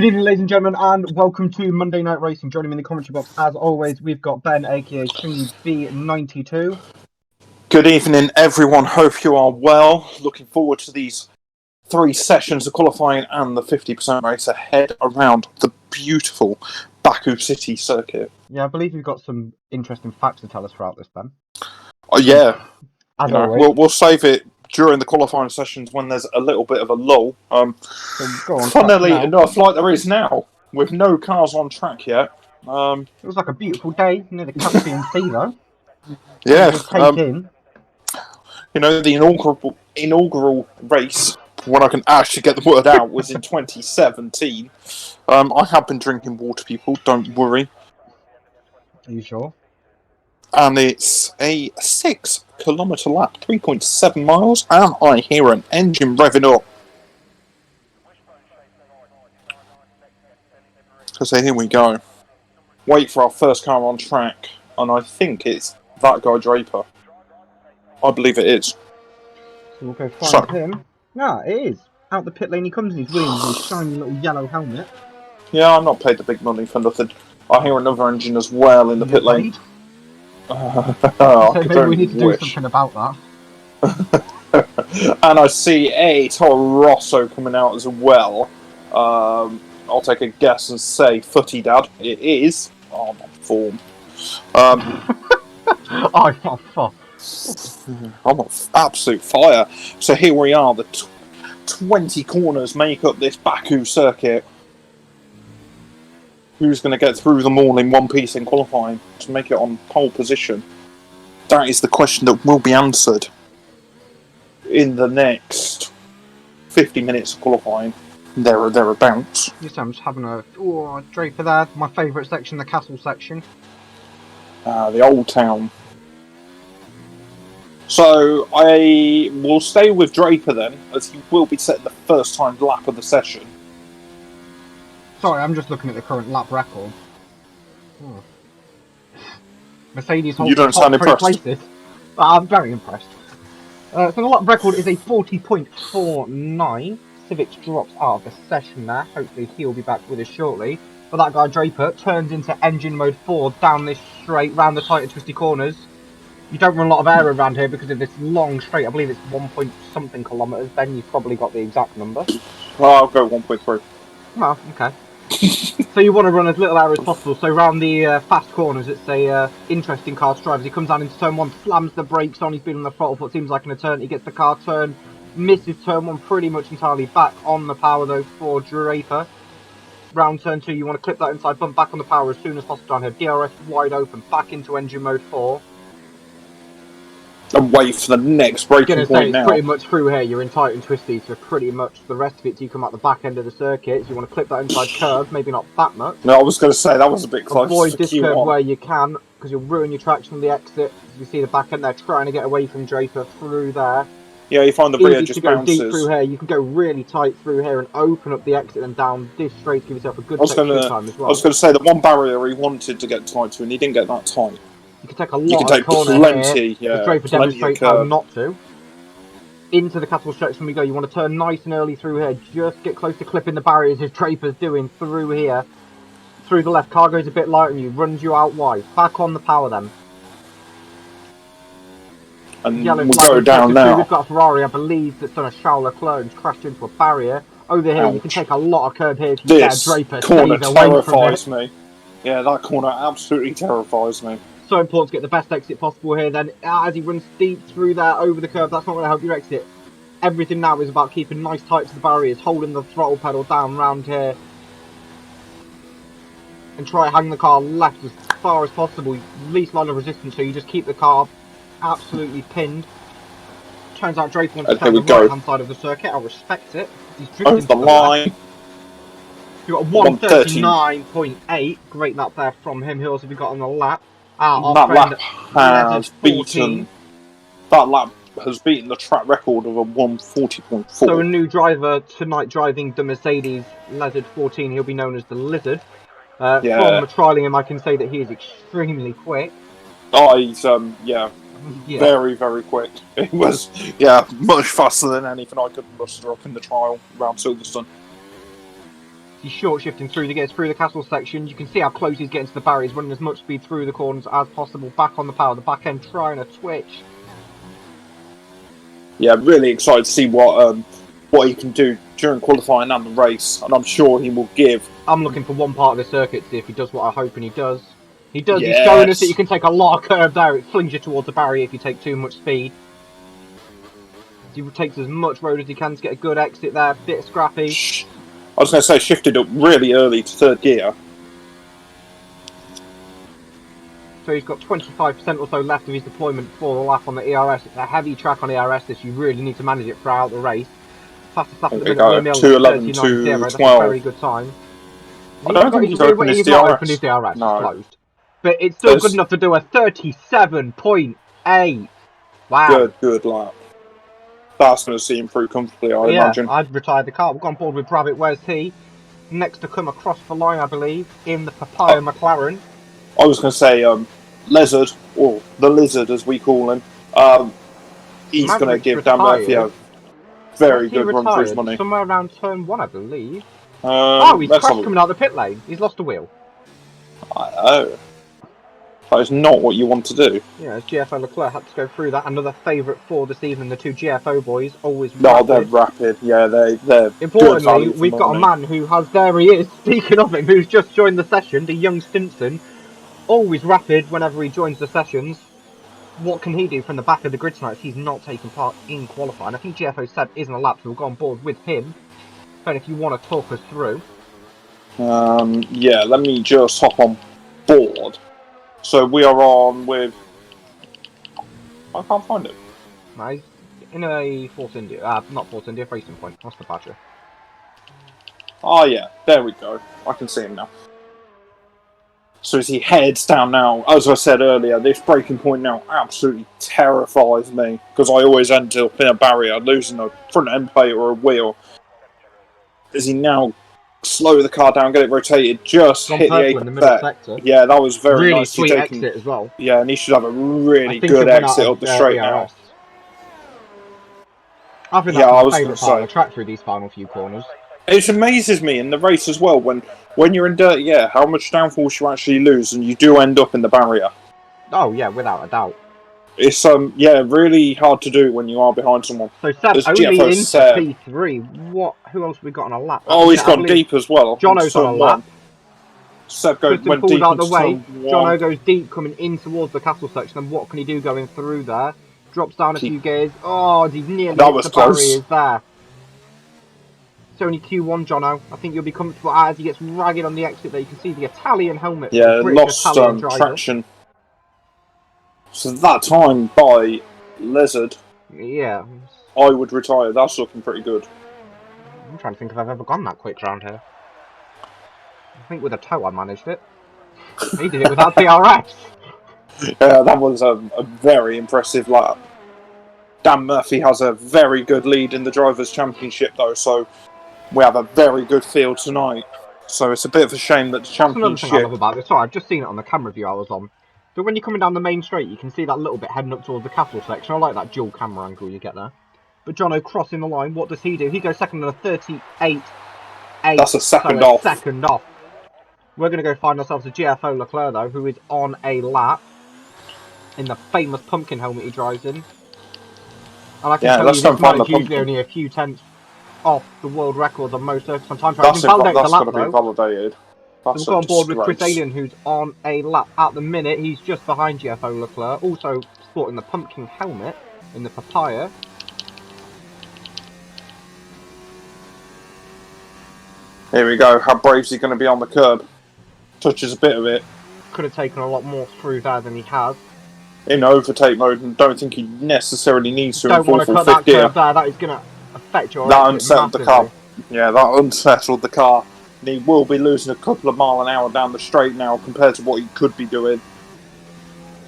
Good evening, ladies and gentlemen, and welcome to Monday Night Racing. Joining me in the commentary box, as always, we've got Ben, aka Stringy B92. Good evening, everyone. Hope you are well. Looking forward to these 3 sessions of qualifying and the 50% race ahead around the beautiful Baku City circuit. Yeah, I believe you've got some interesting facts to tell us throughout this, Ben. Oh yeah, As always. we'll save it during the qualifying sessions when there's a little bit of a lull. So go on. Funnily enough, like there is now, with no cars on track yet. It was like a beautiful day near the Caspian Sea, though. Yeah, Take in. the inaugural race, when I can actually get the word out, was in 2017. I have been drinking water, people, don't worry. Are you sure? And it's a 6-kilometre lap, 3.7 miles, and I hear an engine revving up. So here we go. Wait for our first car on track, and I think it's that guy Draper. I believe it is. So we'll go find him. Yeah, it is. Out the pit lane he comes, and he's wearing his shiny little yellow helmet. Yeah, I'm not paid the big money for nothing. I hear another engine as well in the pit lane. So maybe we need to do something about that. And I see a Toro Rosso coming out as well. I'll take a guess and say Footy Dad. It is. Oh, I'm on form. I'm on absolute fire. So here we are. The 20 corners make up this Baku circuit. Who's going to get through them all in one piece in qualifying to make it on pole position? That is the question that will be answered in the next 50 minutes of qualifying. Thereabouts. Yes, I'm just having a Draper there. My favourite section, the castle section. The old town. So I will stay with Draper then, as he will be setting the first time lap of the session. Sorry, I'm just looking at the current lap record. Mercedes holds the top 3 places. I'm very impressed. So the lap record is a 40.49. Civics drops out of the session there. Hopefully he'll be back with us shortly. But that guy Draper turns into engine mode 4 down this straight, round the tight and twisty corners. You don't run a lot of air around here because of this long straight. I believe it's 1-point-something kilometres. Ben, you've probably got the exact number. Well, I'll go 1.3. Oh, okay. So you want to run as little air as possible. So around the fast corners, it's a interesting car to drive. As he comes down into turn 1, slams the brakes on. He's been on the throttle for what seems like an eternity. Gets the car turned, misses turn 1 pretty much entirely. Back on the power though for Draper. Round turn 2, you want to clip that inside bump, back on the power as soon as possible down here. DRS wide open, back into engine mode 4. And wait for the next braking point now. It's pretty much through here. You're in tight and twisty, so pretty much the rest of it you come out the back end of the circuit. So you want to clip that inside curve, maybe not that much. No, I was going to say that was a bit close. Avoid this curve where you can, because you'll ruin your traction on the exit. You see the back end there trying to get away from Draper through there. Yeah, you find the rear just bounces. Deep through here. You can go really tight through here and open up the exit and down this straight to give yourself a good section time as well. I was going to say the one barrier he wanted to get tight to, and he didn't get that tight. You can take a lot of corner here. Yeah, Draper demonstrates how not to. Into the cattle stretch when we go. You want to turn nice and early through here. Just get close to clipping the barriers as Draper's doing through here. Through the left. Car goes a bit light on you. Runs you out wide. Back on the power then. And we'll go down now. We've got a Ferrari, I believe, that's done a Charles Leclerc and crashed into a barrier. Over here, you can take a lot of curb here. This corner terrifies me. Yeah, that corner absolutely terrifies me. So important to get the best exit possible here then. As he runs deep through there over the curb, that's not going to help your exit. Everything now is about keeping nice tight to the barriers, holding the throttle pedal down round here. And try to hang the car left as far as possible. Least line of resistance, so you just keep the car absolutely pinned. Turns out Draper wants to take the right hand side of the circuit. I respect it. He's drifting over the line. You've got 139.8. Great lap there from him. Who else have we got on the lap? That lap has beaten. That lap has beaten the track record of a 140.4. So a new driver tonight driving the Mercedes Lizard 14. He'll be known as the Lizard. From trialling him, I can say that he is extremely quick. Oh, he's very, very quick. It was much faster than anything I could muster up in the trial around Silverstone. He's short shifting through to get through the castle section. You can see how close he's getting to the barrier. He's running as much speed through the corners as possible. Back on the power. The back end trying to twitch. Yeah, really excited to see what he can do during qualifying and the race, and I'm sure he will give. I'm looking for one part of the circuit to see if he does what I'm hoping he does. He does. Yes. He's showing us that you can take a lot of curve there. It flings you towards the barrier if you take too much speed. He takes as much road as he can to get a good exit there. Bit scrappy. I was going to say, shifted up really early to third gear. So he's got 25% or so left of his deployment for the lap on the ERS. It's a heavy track on ERS. This you really need to manage it throughout the race. Fastest lap at the minute on the mill, 2:11, 2:12. That's a very good time. I don't think he's opened his DRS. DRS. No. It's closed. But it's still good enough to do a 37.8. Wow. Good lap. That's going to see him through comfortably, I imagine. I'd retired the car. We've gone board with Rabbit. Where's he? Next to come across the line, I believe, in the Papaya McLaren. I was going to say, Lizard, or the Lizard as we call him, he's going to give Dan Murphy a very good run for his money. Somewhere around turn 1, I believe. He's crashed coming out the pit lane. He's lost a wheel. Oh. That is not what you want to do. Yeah, GFO Leclerc had to go through that. Another favourite for this evening, the two GFO boys, always rapid. No, they're rapid. Yeah, they're Importantly, we've got a man who has, there he is, speaking of him, who's just joined the session, the young Stinson. Always rapid whenever he joins the sessions. What can he do from the back of the grid tonight? He's not taking part in qualifying. I think GFO Seb isn't allowed to go on board with him. But if you want to talk us through. Yeah, let me just hop on board. So we are on with... I can't find it. No, he's in a Force India. Not Force India, Racing Point. That's the badger. Oh yeah, there we go. I can see him now. So as he heads down now, as I said earlier, this braking point now absolutely terrifies me. Because I always end up in a barrier, losing a front end plate or a wheel. As he now... slow the car down, get it rotated, just hit the apex sector. Yeah, that was very really nice. Sweet exit as well. Yeah, and he should have a really good exit up the straight now. I think that's my favourite part of the track through these final few corners. It amazes me in the race as well, when you're in dirty air, how much downforce you actually lose, and you do end up in the barrier. Oh yeah, without a doubt. It's really hard to do when you are behind someone. So Seb only into P3. Who else have we got on a lap? He's gone deep as well. Jono's on a lap. Seb went deep out the way. Jono goes deep coming in towards the castle section. And what can he do going through there? Drops down a few gears. Oh, he's nearly hit the barriers there. It's only Q1, Jono. I think you'll be comfortable as he gets ragged on the exit there. You can see the Italian helmet. Yeah, lost traction. So that time by Lizard, yeah, I would retire. That's looking pretty good. I'm trying to think if I've ever gone that quick round here. I think with a toe I managed it. He did it without DRS. Yeah, that was a very impressive lap. Dan Murphy has a very good lead in the Drivers' Championship though, so we have a very good field tonight. So it's a bit of a shame that the Championship... That's another thing I love about this. Sorry, I've just seen it on the camera view I was on. But when you're coming down the main straight, you can see that little bit heading up towards the castle section. I like that dual camera angle you get there. But Jono crossing the line, what does he do? He goes second on a 38.8. That's a second off. Second off. We're going to go find ourselves a GFO Leclerc, though, who is on a lap in the famous pumpkin helmet he drives in. And I can tell you this man is usually only a few tenths off the world records on most circuits on time trials. That's got to be validated. So we've got on board with Chris Alien, who's on a lap at the minute. He's just behind GFO Leclerc, also sporting the pumpkin helmet in the Papaya. Here we go. How brave is he going to be on the curb? Touches a bit of it. Could have taken a lot more through there than he has. In overtake mode, and don't think he necessarily needs to. Don't want to cut that curve there. That is going to affect your. That unsettled the car. Yeah, that unsettled the car. And he will be losing a couple of miles an hour down the straight now compared to what he could be doing.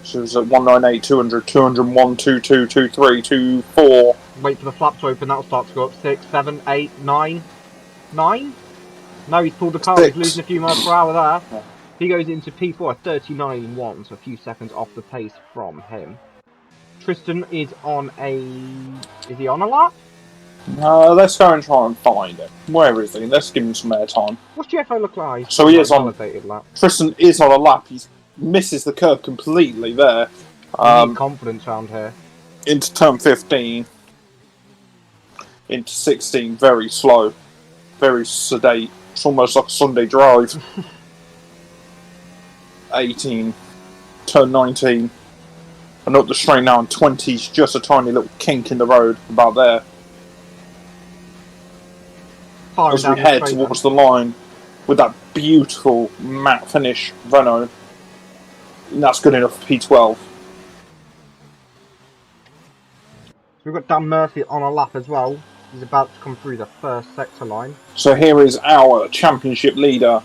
So it's at 198, 200, 201, 22, 23, 24. Wait for the flap to open, that'll start to go up. 6, 7, 8, 9. 9? No, he's pulled the car, he's losing a few miles per hour there. Yeah. He goes into P4 at 39.1, so a few seconds off the pace from him. Tristan is on a... Is he on a lap? Let's go and try and find him. Where is he? Let's give him some airtime. What's GFO look like? So he is on. Tristan is on a lap. He misses the curve completely there. We need confidence around here. Into turn 15. Into 16, very slow. Very sedate. It's almost like a Sunday drive. 18. Turn 19. And up the straight now, and 20's just a tiny little kink in the road about there. As we head towards the line with that beautiful matte finish Renault. And that's good enough for P12. So we've got Dan Murphy on a lap as well. He's about to come through the first sector line. So here is our championship leader.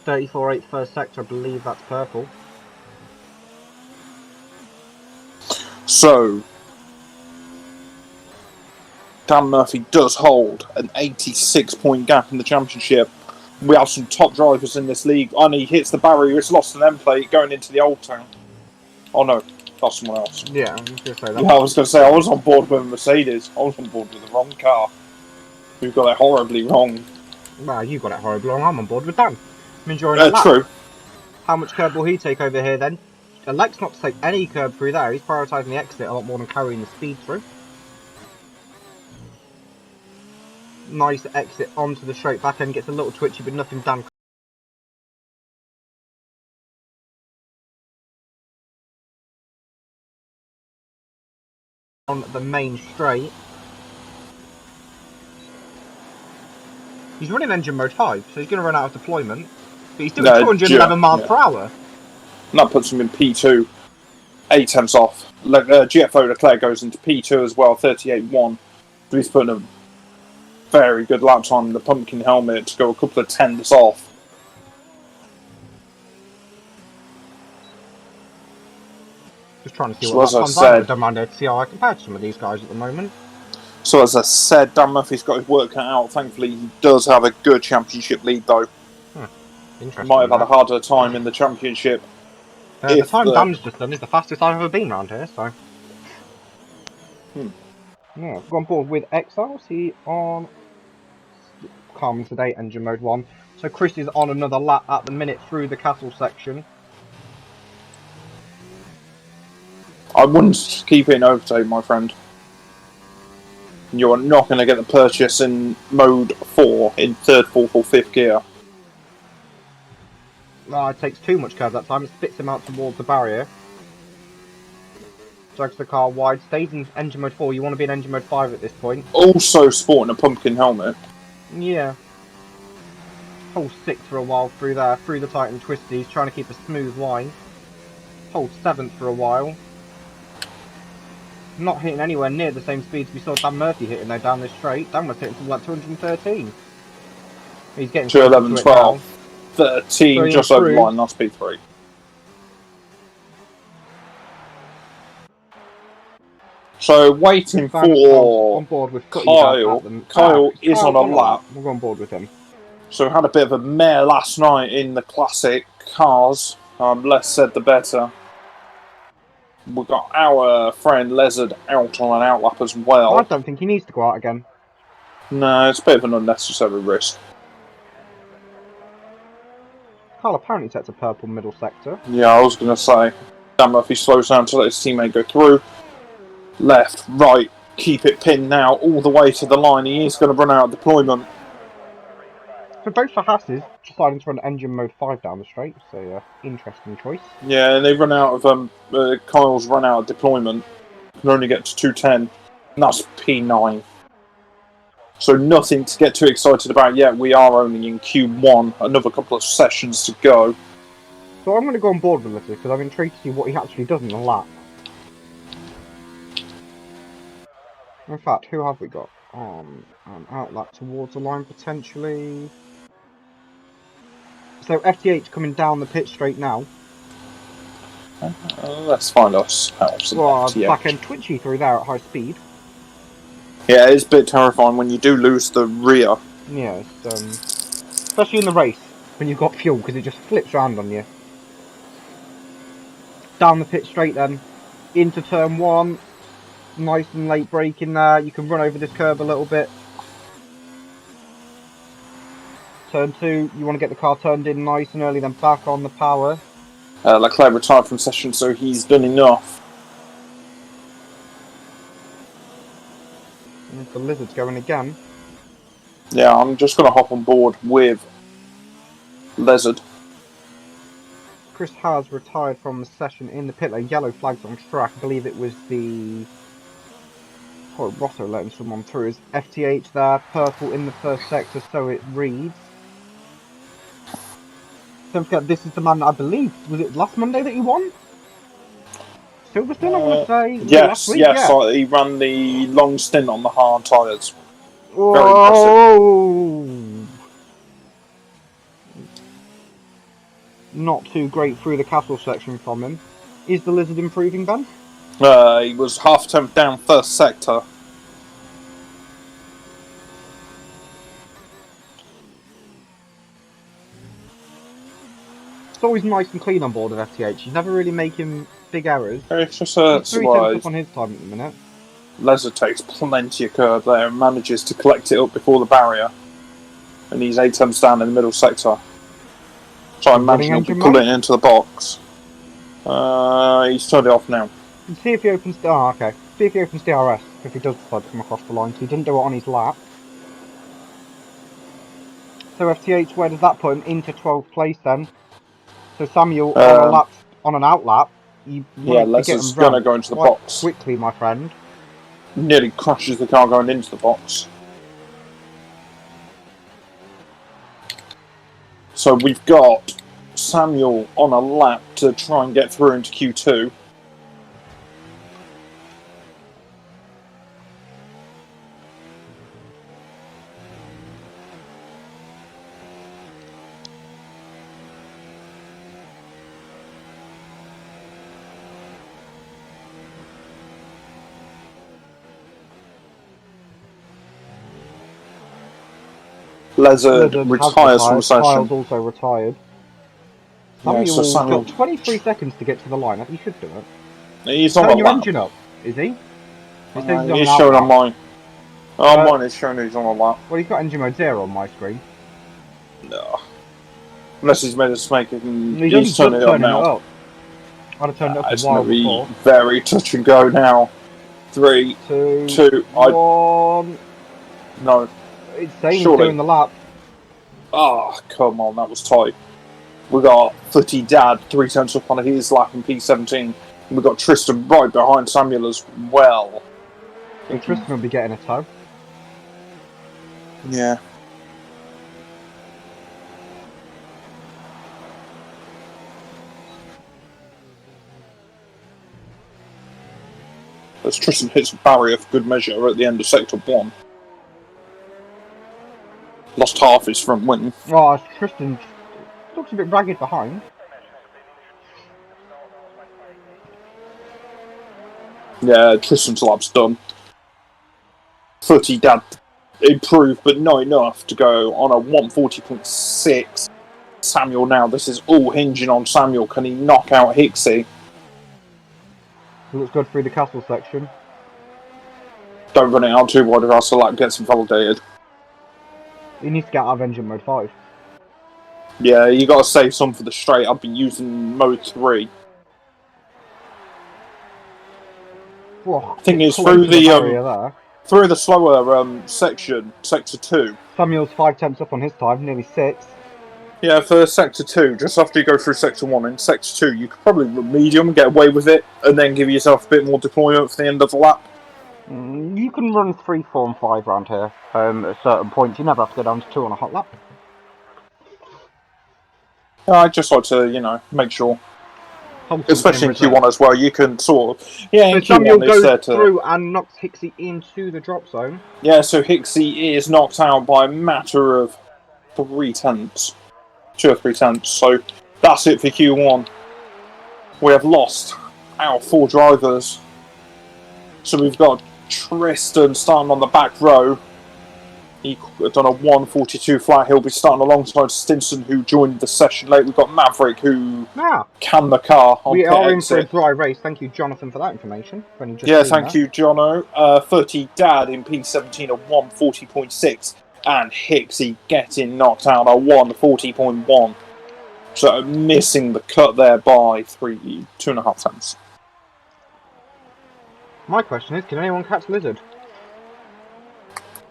34.8 first sector, I believe that's purple. So Dan Murphy does hold an 86-point gap in the championship. We have some top drivers in this league. And he hits the barrier, it's lost an end plate going into the Old Town. Oh no, that's someone else. Yeah, I was going to say that. Yeah, I was going to say, I was on board with a Mercedes. I was on board with the wrong car. We've got it horribly wrong. Well, you got it horribly wrong. I'm on board with Dan. I'm enjoying that. True. How much curb will he take over here then? Elects not to take any curb through there. He's prioritising the exit a lot more than carrying the speed through. Nice exit onto the straight back end. Gets a little twitchy, but nothing Dan. On the main straight. He's running engine mode 5, so he's going to run out of deployment. But he's doing 211 miles per hour. And that puts him in P2. 8 tenths off. GFO Leclerc goes into P2 as well, 38.1. So he's putting a very good lap time in the pumpkin helmet to go a couple of tenths off. Just trying to see what comes out of Demando to see how I compare to some of these guys at the moment. So as I said, Dan Murphy's got his work cut out. Thankfully, he does have a good championship lead, though. Interesting. Might have had a harder time in the championship. The time Dan's just done is the fastest I've ever been around here, so... Yeah, I've gone board with Exile. See on calm today, engine mode 1. So Chris is on another lap at the minute through the castle section. I wouldn't keep it in overtake, my friend. You're not going to get the purchase in mode 4 in 3rd, 4th or 5th gear. No, it takes too much curve that time. It spits him out towards the barrier. Drags the car wide. Stays in engine mode 4. You want to be in engine mode 5 at this point. Also sporting a pumpkin helmet. Yeah. Hold 6th for a while through there. Through the tight and twisties. Trying to keep a smooth line. Hold 7th for a while. Not hitting anywhere near the same speeds we saw Dan Murphy hitting there down this straight. Dan was hitting something like 213. He's getting 211, 12, 13, just over the line, that's P3. So waiting for on board with Kyle. Kyle is on a lap. We'll go on board with him. So we had a bit of a mare last night in the classic cars. Less said the better. We've got our friend Lezard out on an outlap as well. I don't think he needs to go out again. No, it's a bit of an unnecessary risk. Carl apparently sets a purple middle sector. Yeah, I was going to say. Dan Murphy slows down to let his teammate go through. Left, right, keep it pinned now, all the way to the line. He is going to run out of deployment. So both for Hasses deciding to run engine mode 5 down the straight, so interesting choice. Yeah, and they run out of Kyle's run out of deployment. Can only get to 210, and that's P9. So nothing to get too excited about yet. We are only in Q1, another couple of sessions to go. So I'm going to go on board with this because I'm intrigued to see what he actually does in the lap. In fact, who have we got on an outlap towards the line potentially? So FTH coming down the pit straight now. Let's find us out some FTH. Back end twitchy through there at high speed. Yeah, it's a bit terrifying when you do lose the rear. Yeah, especially in the race when you've got fuel because it just flips around on you. Down the pit straight then, into turn 1. nice and late braking there. You can run over this curb a little bit. Turn 2, you want to get the car turned in nice and early, then back on the power. Leclerc retired from session, so he's done enough. And the Lizard's going again. Yeah, I'm just going to hop on board with Lizard. Chris has retired from the session in the pit lane. Yellow flags on track. I believe it was the... Oh, Rosso letting someone through. Is FTH there? Purple in the first sector, so it reads. Don't forget, this is the man that I believe, was it last Monday that he won? Silverstone, I want to say. Yes, last week, yes, yeah. he ran the long stint on the hard tyres. Whoa! Very impressive. Not too great through the castle section from him. Is the Lizard improving, Ben? He was half a tenth down first sector. It's always nice and clean on board of FTH. You never really make him big errors. It's just a He's 3 tenths up on his time at the minute. Lizard takes plenty of curve there and manages to collect it up before the barrier. And he's 8 tenths down in the middle sector. So I imagine he'll be pulling it into the box. He's turned it off now. See if he opens... Oh, okay. See if he opens DRS, if he does decide to come across the line. So he didn't do it on his lap. So FTH, where does that put him? Into 12th place then. So Samuel, on a lap, on an out lap, Lizard's going to go into the box. Quickly, my friend. Nearly crashes the car going into the box. So we've got Samuel on a lap to try and get through into Q2. Lizard retires from the session. Kyle's also retired. Samuel's got 23 seconds to get to the line. I think he should do it. He's on Turn your engine up, is he? He's showing on mine. Oh, mine is showing he's on a lap. Well, he's got engine mode 0 on my screen. No. Unless he's made us make it and he's turning it up now. I'd have turned it up a while before. Very touch and go now. 3, 2, 1. No. It's saying he's doing the lap. Oh, come on, that was tight. We got Footy Dad 3 tenths up on his lap in P17. We got Tristan right behind Samuel as well. I think Tristan will be getting a tow. Yeah. As Tristan hits a barrier for good measure at the end of Sector 1. Lost half his front wing. Oh, Tristan looks a bit ragged behind. Yeah, Tristan's lap's done. Footy Dad improved, but not enough to go on a 140.6. Samuel now, this is all hinging on Samuel. Can he knock out Hicksy? He looks good through the castle section. Don't run it out too wide or else the lap gets invalidated. He needs to get out of engine mode 5. Yeah, you got to save some for the straight. I've been using mode 3. Whoa, Thing is, through the slower section, sector 2. Samuel's 5 tenths up on his time, nearly 6. Yeah, for sector 2, just after you go through sector 1, in sector 2, you could probably run medium and get away with it, and then give yourself a bit more deployment for the end of the lap. You can run 3, 4, and 5 around here. At certain points, you never have to go down to 2 on a hot lap. I just like to, make sure. Especially in Q1 as well, you can sort of... Yeah, so in Samuel Q1 goes through and knocks Hicksy into the drop zone. Yeah, so Hicksy is knocked out by a matter of 3 tenths. 2 or 3 tenths, so that's it for Q1. We have lost our 4 drivers. So we've got Tristan starting on the back row. He done a 1:42 flat. He'll be starting alongside Stinson, who joined the session late. We've got Maverick, who canned the car on We pit are in exit. for a dry race. Thank you, Jonathan, for that information. Thank you, Jono. 30 Dad in P17 at 1:40.6. And Hicksy getting knocked out at 1:40.1. So missing the cut there by 2.5 tenths. My question is, can anyone catch Lizard?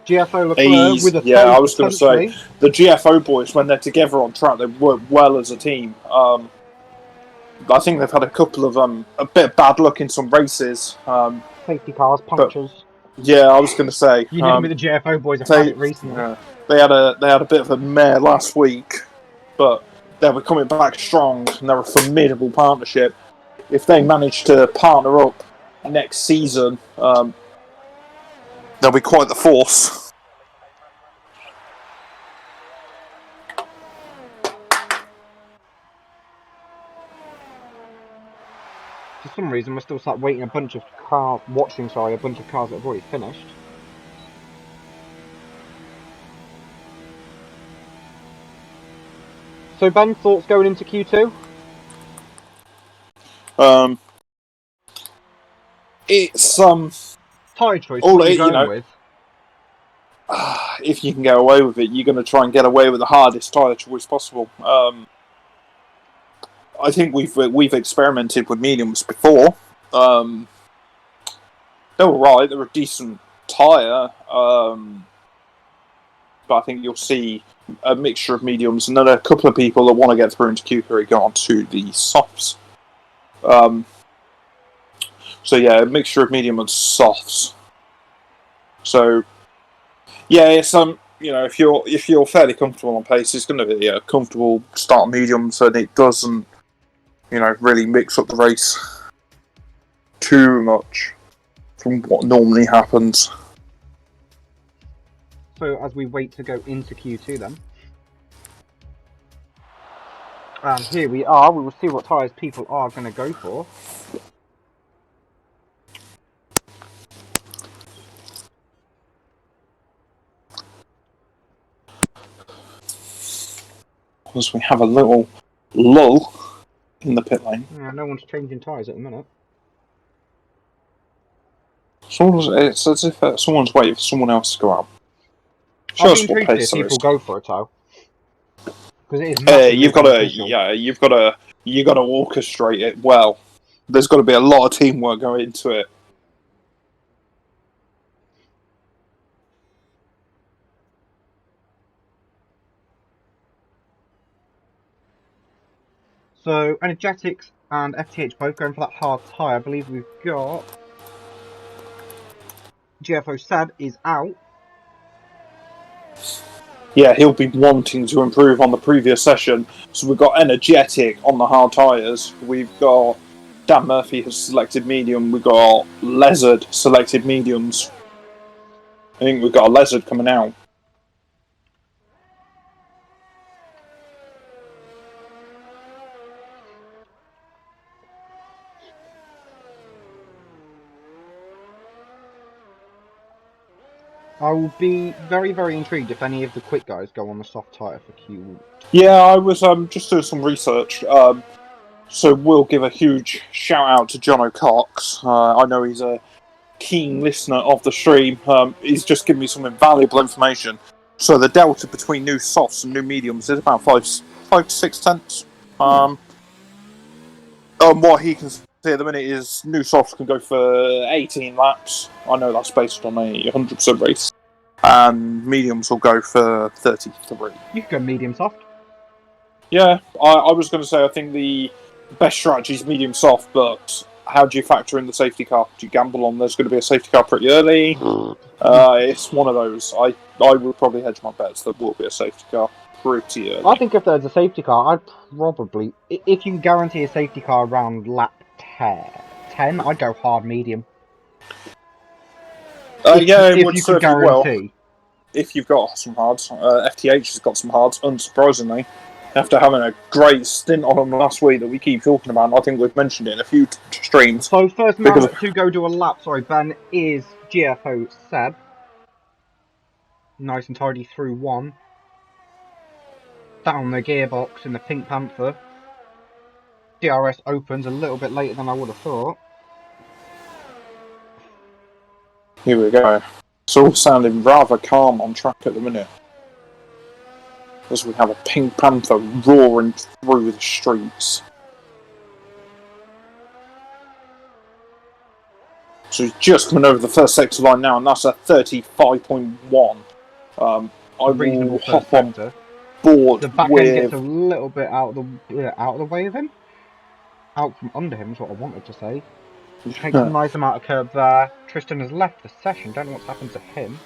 GFO Leclerc with a I was going to say, the GFO boys, when they're together on track, they work well as a team. I think they've had a couple of a bit of bad luck in some races. Safety cars, punctures. I was going to say, you know me, the GFO boys have had it recently. They had a bit of a mare last week, but they were coming back strong, and they're a formidable partnership. If they manage to partner up next season, they'll be quite the force. For some reason, we're still waiting a bunch of cars that have already finished. So Ben, thoughts going into Q2? It's tyre choice. What are you going with? If you can get away with it, you're going to try and get away with the hardest tyre choice possible. I think we've experimented with mediums before. They're alright. They're a decent tyre, but I think you'll see a mixture of mediums, and then a couple of people that want to get through into Q3 go on to the softs. A mixture of medium and softs. So, it's if you're fairly comfortable on pace, it's going to be a comfortable start medium, so that it doesn't, really mix up the race too much from what normally happens. So as we wait to go into Q2 then. And here we are, we will see what tyres people are going to go for. Because we have a little lull in the pit lane. Yeah, no one's changing tyres at the minute. It's as if someone's waiting for someone else to go out. I'll be intrigued if people go for a tow. Because it is you've got to orchestrate it well. There's got to be a lot of teamwork going into it. So Energetics and FTH both going for that hard tyre. I believe we've got GFO Sad is out. Yeah, he'll be wanting to improve on the previous session. So we've got Energetic on the hard tyres. We've got Dan Murphy has selected medium. We've got Lizard selected mediums. I think we've got a Lizard coming out. I will be very, very intrigued if any of the quick guys go on the soft tyre for Q. Yeah, I was just doing some research. So we'll give a huge shout out to John O'Cox. I know he's a keen listener of the stream. He's just given me some invaluable information. So the delta between new softs and new mediums is about 5 to 6 tenths. What he can see at the minute is new softs can go for 18 laps. I know that's based on a 100% race. And mediums will go for 33. You could go medium soft. Yeah, I was going to say I think the best strategy is medium soft, but how do you factor in the safety car? Do you gamble on there's going to be a safety car pretty early? It's one of those. I would probably hedge my bets there will be a safety car pretty early. I think if there's a safety car, I'd probably, if you can guarantee a safety car around lap 10, I'd go hard medium. It would serve you well. If you've got some hards. FTH has got some hards, unsurprisingly. After having a great stint on them last week that we keep talking about, and I think we've mentioned it in a few streams. So first man to go do a lap, Ben, is GFO Seb. Nice and tidy through one. Down the gearbox in the Pink Panther. DRS opens a little bit later than I would have thought. Here we go. It's all sounding rather calm on track at the minute. As we have a Pink Panther roaring through the streets. So he's just coming over the first sector line now, and that's a 35.1. I will hop on board the back with... end gets a little bit out of the way of him. Out from under him is what I wanted to say. Takes a nice amount of curb there. Tristan has left the session. Don't know what's happened to him.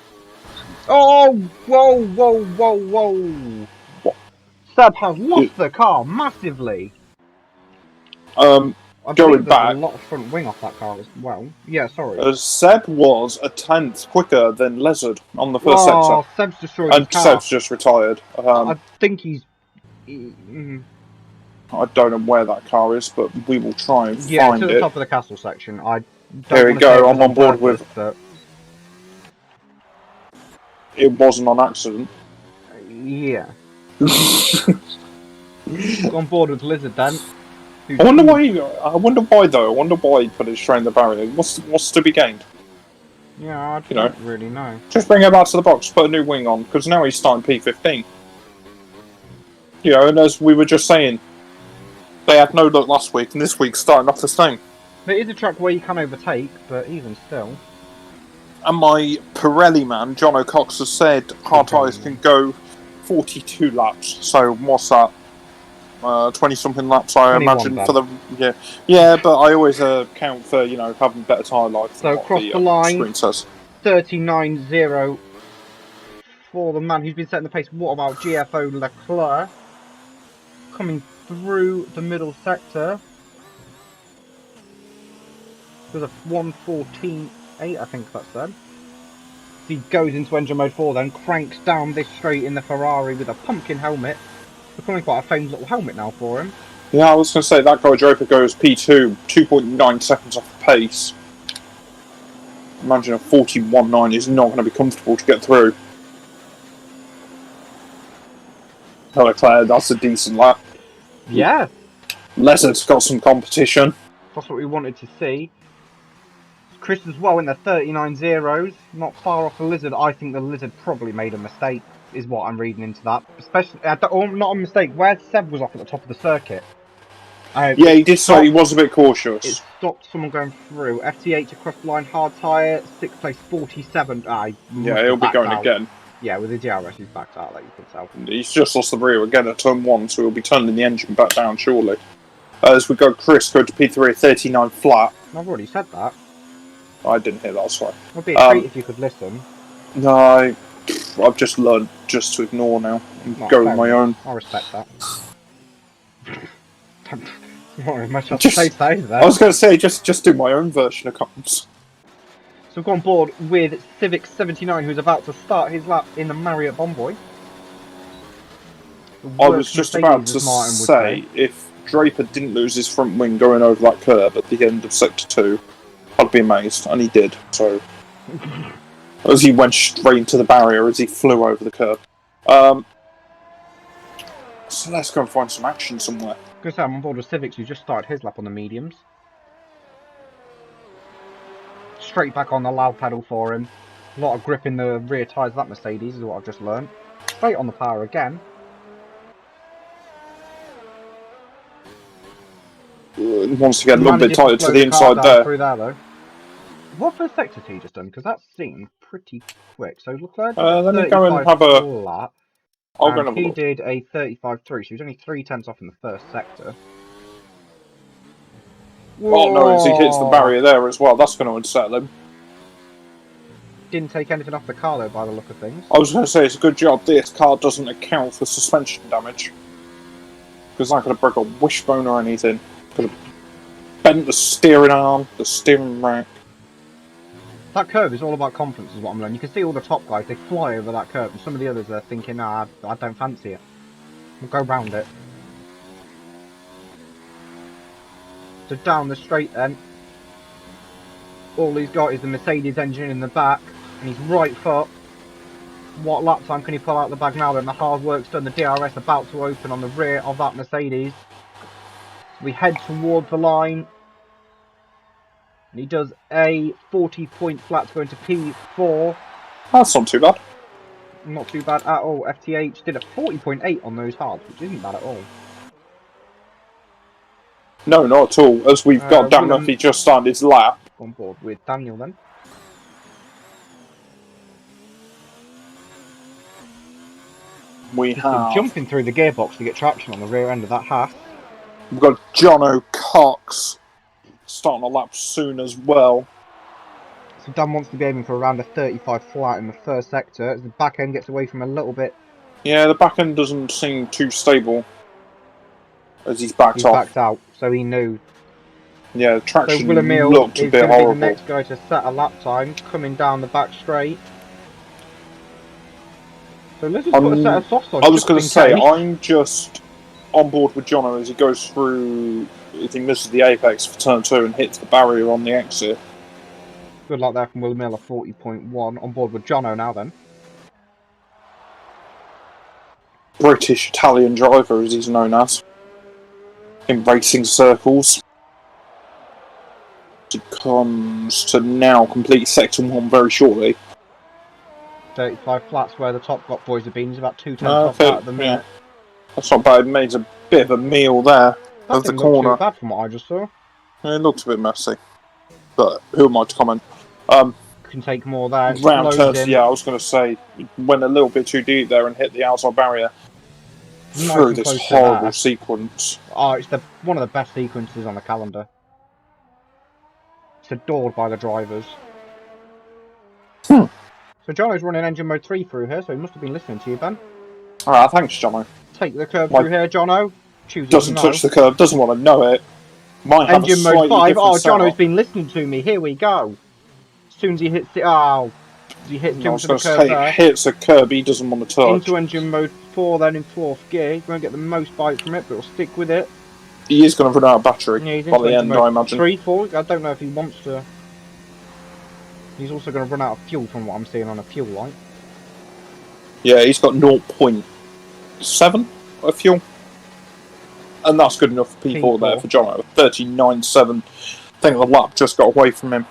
Oh! Whoa, whoa, whoa, whoa! What? Seb has lost the car massively. I going back, a lot of front wing off that car as well. Yeah, sorry. Seb was a tenth quicker than Lizard on the first sector. Seb's destroyed his car. Seb's just retired. I think he's... I don't know where that car is, but we will try and find it. Yeah, to the top of the castle section. There we go, I'm on board with... But... It wasn't on accident. Yeah. On board with Lizard then. I wonder why though. I wonder why he put his train in the barrier. What's to be gained? Yeah, I don't really know. Just bring him back to the box, put a new wing on, because now he's starting P15. You know, and as we were just saying, they had no luck last week, and this week's starting off the same. There is a track where you can overtake, but even still. And my Pirelli man, John O'Cox, has said hard tyres can go 42 laps. So what's that? 20-something laps, I imagine, then. for the yeah. But I always count for having better tyre life. So across the line, screen says 39.0 for the man who's been setting the pace. What about GFO Leclerc coming through the middle sector with a 1:14.8, I think that's said. He goes into engine mode 4, then cranks down this straight in the Ferrari with a pumpkin helmet. Becoming quite a famous little helmet now for him. Yeah, I was going to say that guy Draper goes P2, 2.9 seconds off the pace. Imagine a 41.9 is not going to be comfortable to get through. Leclerc, that's a decent lap. Yeah. Lizard's got some competition. That's what we wanted to see. Chris as well in the 39.0s, not far off the Lizard. I think the Lizard probably made a mistake, is what I'm reading into that. Especially, or not a mistake, where Seb was off at the top of the circuit. Yeah, he did say he was a bit cautious. It stopped someone going through. FT8 across the line, hard tyre, 6th place, 47. Yeah, he'll be going again. Yeah, with the DRS, he's backed out, like you can tell. He's just lost the rear again at turn 1, so he'll be turning the engine back down shortly. As we go, Chris, go to P3 at 39 flat. I've already said that. I didn't hear that, sorry. It would be a treat if you could listen. No, I've just learned just to ignore now. Go with my own. I respect that. Not very much else to say there. I was going to say, just do my own version of comms. So we've gone on board with Civic 79, who's about to start his lap in the Marriott Bonvoy. I was just about to say, if Draper didn't lose his front wing going over that curb at the end of Sector 2, I'd be amazed, and he did, so... as he went straight into the barrier as he flew over the curb. So let's go and find some action somewhere. Good to say, I'm on board with Civics, who just started his lap on the mediums. Straight back on the loud pedal for him. A lot of grip in the rear tyres of that Mercedes is what I've just learned. Straight on the power again. Wants to get a little bit tighter to the inside there. Through there though. What first sector he just done? Because that seemed pretty quick. So Leclerc let me go and have a lap. I'll go and have a he look. did a 35.3, so he was only 0.3 off in the first sector. Whoa. Oh no, as he hits the barrier there as well, that's going to unsettle him. Didn't take anything off the car though, by the look of things. I was going to say, it's a good job this car doesn't account for suspension damage. Because that could have broke a wishbone or anything. Could have bent the steering arm, the steering rack. That curve is all about confidence is what I'm learning. You can see all the top guys, they fly over that curve, and some of the others are thinking, nah, I don't fancy it. We'll go round it. So down the straight then. All he's got is the Mercedes engine in the back, and his right foot What lap time can he pull out the bag now then? The hard work's done. The DRS about to open on the rear of that Mercedes. We head towards the line. And he does a 40-point flat to go into P4. That's not too bad. Not too bad at all. FTH did a 40.8 on those hards, which isn't bad at all. No, not at all. As we've got Dan Murphy just started his lap. On board with Daniel then. We have jumping through the gearbox to get traction on the rear end of that half. We've got Jono Cox starting a lap soon as well. So Dan wants to be aiming for around a 35 flat in the first sector as the back end gets away from him a little bit. Yeah, the back end doesn't seem too stable as he's backed off. Backed out, so he knew. Yeah, the traction so Willemille looked a bit horrible. Be the next guy to set a lap time coming down the back straight. So let's just put a set of softs on. I was going to say, I'm just on board with Jono as he goes through, if he misses the apex for turn 2 and hits the barrier on the exit. Good luck there from Will Miller, 40.1. On board with Jono now then. British-Italian driver, as he's known as. In racing circles. He comes to now complete Sector 1 very shortly. 35 flats where the top got boys have been. He's about 2 tenths off that at the minute. Yeah. That's not bad. It made a bit of a meal there of the corner. Not too bad from what I just saw. It looked a bit messy. But who am I to comment? Can take more there. Round turns, yeah, I was going to say, went a little bit too deep there and hit the outside barrier through this horrible sequence. Oh, it's one of the best sequences on the calendar. It's adored by the drivers. So Jono's running engine mode 3 through here, so he must have been listening to you, Ben. Alright, thanks, Jono. Take the curve through here, Jono. Doesn't touch the curve, doesn't want to know it. Might have engine mode 5. Oh, Jono's been listening to me. Here we go. As soon as he hits it, he hits jump to the curve there. Hits a curb he doesn't want to touch. Into engine mode 4, then in 4th gear. He won't get the most bite from it, but he'll stick with it. He is going to run out of battery by the end, I imagine. 3, 4. I don't know if he wants to. He's also going to run out of fuel from what I'm seeing on a fuel light. Yeah, he's got 0.7 of fuel. And that's good enough for P4 there for Jono. 39.7. I think the lap just got away from him.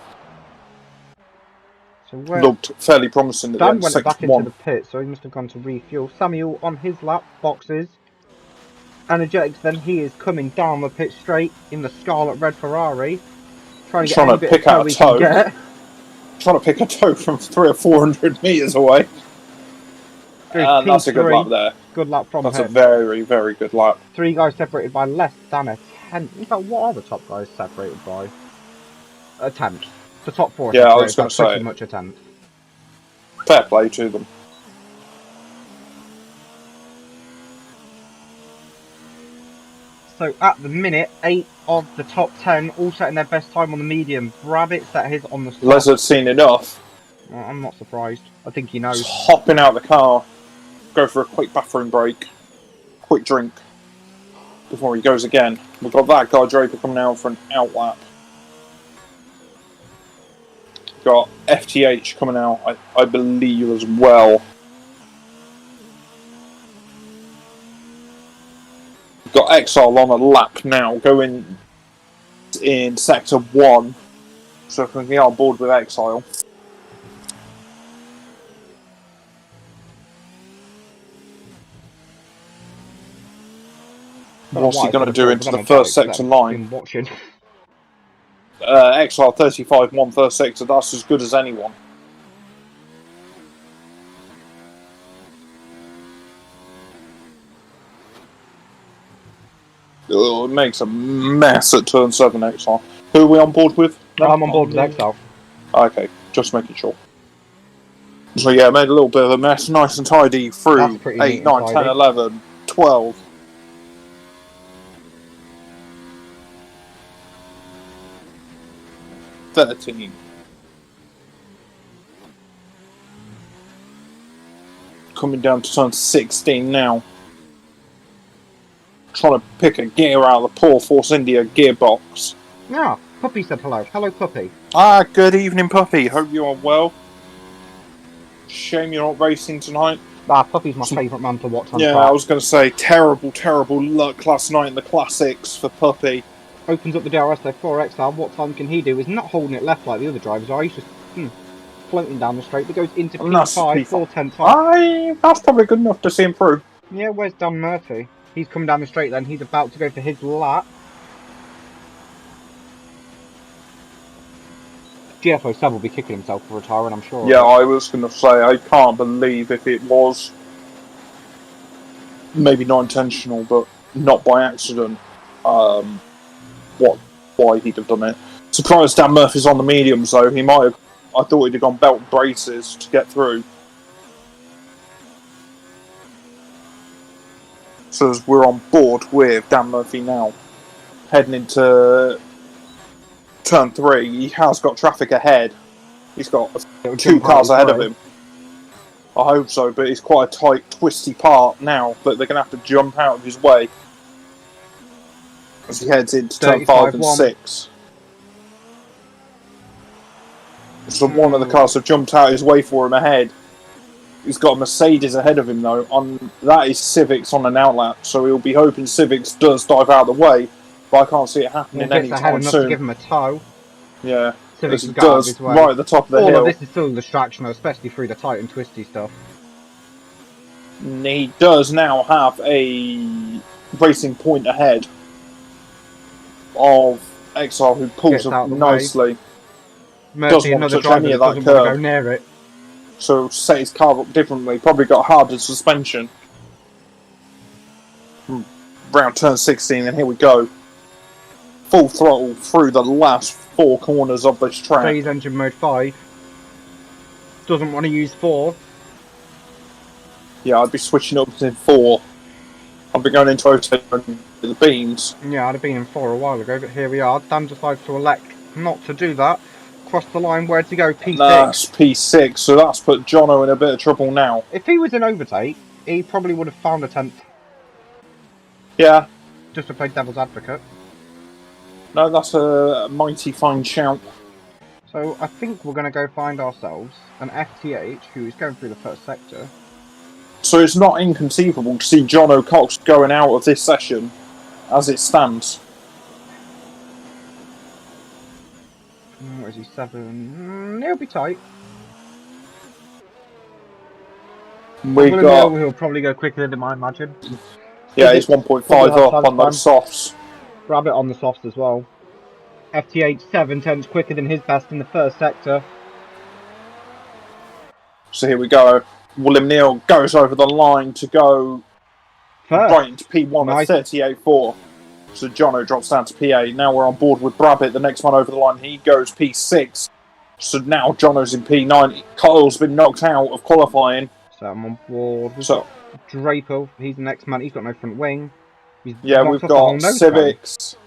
So looked fairly promising at the end. Went back into the pit, so he must have gone to refuel. Samuel on his lap, boxes. Energetics then, he is coming down the pit straight in the scarlet red Ferrari. Trying to pick out a toe. Trying to pick a toe from 300 or 400 metres away. And that's a good lap there. Good lap from him. That's a very, very good lap. 3 guys separated by less than a tenth. In fact, what are the top guys separated by? A tenth. The top 4 yeah, I was going to say. Pretty much a tenth. Fair play to them. So at the minute, 8 of the top 10 all setting their best time on the medium. Rabbit set his on the stop. Lizard's seen enough. Well, I'm not surprised. I think he knows. Just hopping out of the car, go for a quick bathroom break, quick drink before he goes again. We've got that guy Draper coming out for an out lap. We've got FTH coming out, I believe, as well. We've got Exile on a lap now, going in Sector 1, so if we can get on board with Exile. What's he going to do into the first sector line? Exile 35-1 first sector, that's as good as anyone. Oh, it makes a mess at turn 7, Exile. Who are we on board with? No, I'm on board with Exile. Okay, just making sure. So yeah, made a little bit of a mess, nice and tidy through 8, 9, 10, 11, 12. 13. Coming down to turn 16 now. Trying to pick a gear out of the poor Force India gearbox. Yeah, Puppy said hello. Hello, Puppy. Ah, good evening, Puppy. Hope you are well. Shame you're not racing tonight. Puppy's my favourite man to watch on track. I was going to say, terrible luck last night in the Classics for Puppy. Opens up the DRS there, 4XR. What time can he do? He's not holding it left like the other drivers are. He's just floating down the straight. But goes into P5, 4:10 time. That's probably good enough to see him through. Yeah, where's Dan Murphy? He's coming down the straight then. He's about to go for his lap. GFO Seb will be kicking himself for retiring, I'm sure. Yeah, I was going to say, I can't believe if it was maybe not intentional, but not by accident, why he'd have done it. Surprised Dan Murphy's on the mediums though. He might have. I thought he'd have gone belt and braces to get through. So as we're on board with Dan Murphy now, heading into turn 3, he has got traffic ahead. He's got 2 cars ahead of him. I hope so, but it's quite a tight, twisty part now that they're going to have to jump out of his way as he heads into turn 5 and 6. So one of the cars have jumped out his way for him ahead. He's got a Mercedes ahead of him though. That is Civics on an outlap, so he'll be hoping Civics does dive out of the way, but I can't see it happening anytime soon. To give him a tow. Yeah, Civics it does, right at the top of the hill. All of this is still a distraction, especially through the tight and twisty stuff. He does now have a racing point ahead of XR, who pulls up nicely. Murphy, another driver that doesn't want to go near it. So set his car up differently, probably got harder suspension. Round turn 16, and here we go. Full throttle through the last 4 corners of this track. Phase engine mode 5. Doesn't want to use 4. Yeah, I'd be switching up to 4. I'd be going into auto and the beams. Yeah, I'd have been in 4 a while ago, but here we are. Dan decides to elect not to do that. Cross the line, where to go? P6. That's P6, so that's put Jono in a bit of trouble now. If he was in overtake, he probably would have found a 10th. Yeah. Just to play devil's advocate. No, that's a mighty fine shout. So I think we're going to go find ourselves an FTH who is going through the first sector. So it's not inconceivable to see Jono Cox going out of this session as it stands. Where is he? 7. He'll be tight. He'll probably go quicker than him, I imagine. Yeah, he's 1.5 up on those softs. Rabbit on the softs as well. FTH 7 turns quicker than his best in the first sector. So here we go. William Neal goes over the line to go right into P1 at 38.4. So Jono drops down to P8. Now we're on board with Brabbit, the next one over the line. He goes P6. So now Jono's in P9. Kyle's been knocked out of qualifying. So I'm on board. Draper, he's the next man. He's got no front wing. We've got Civics.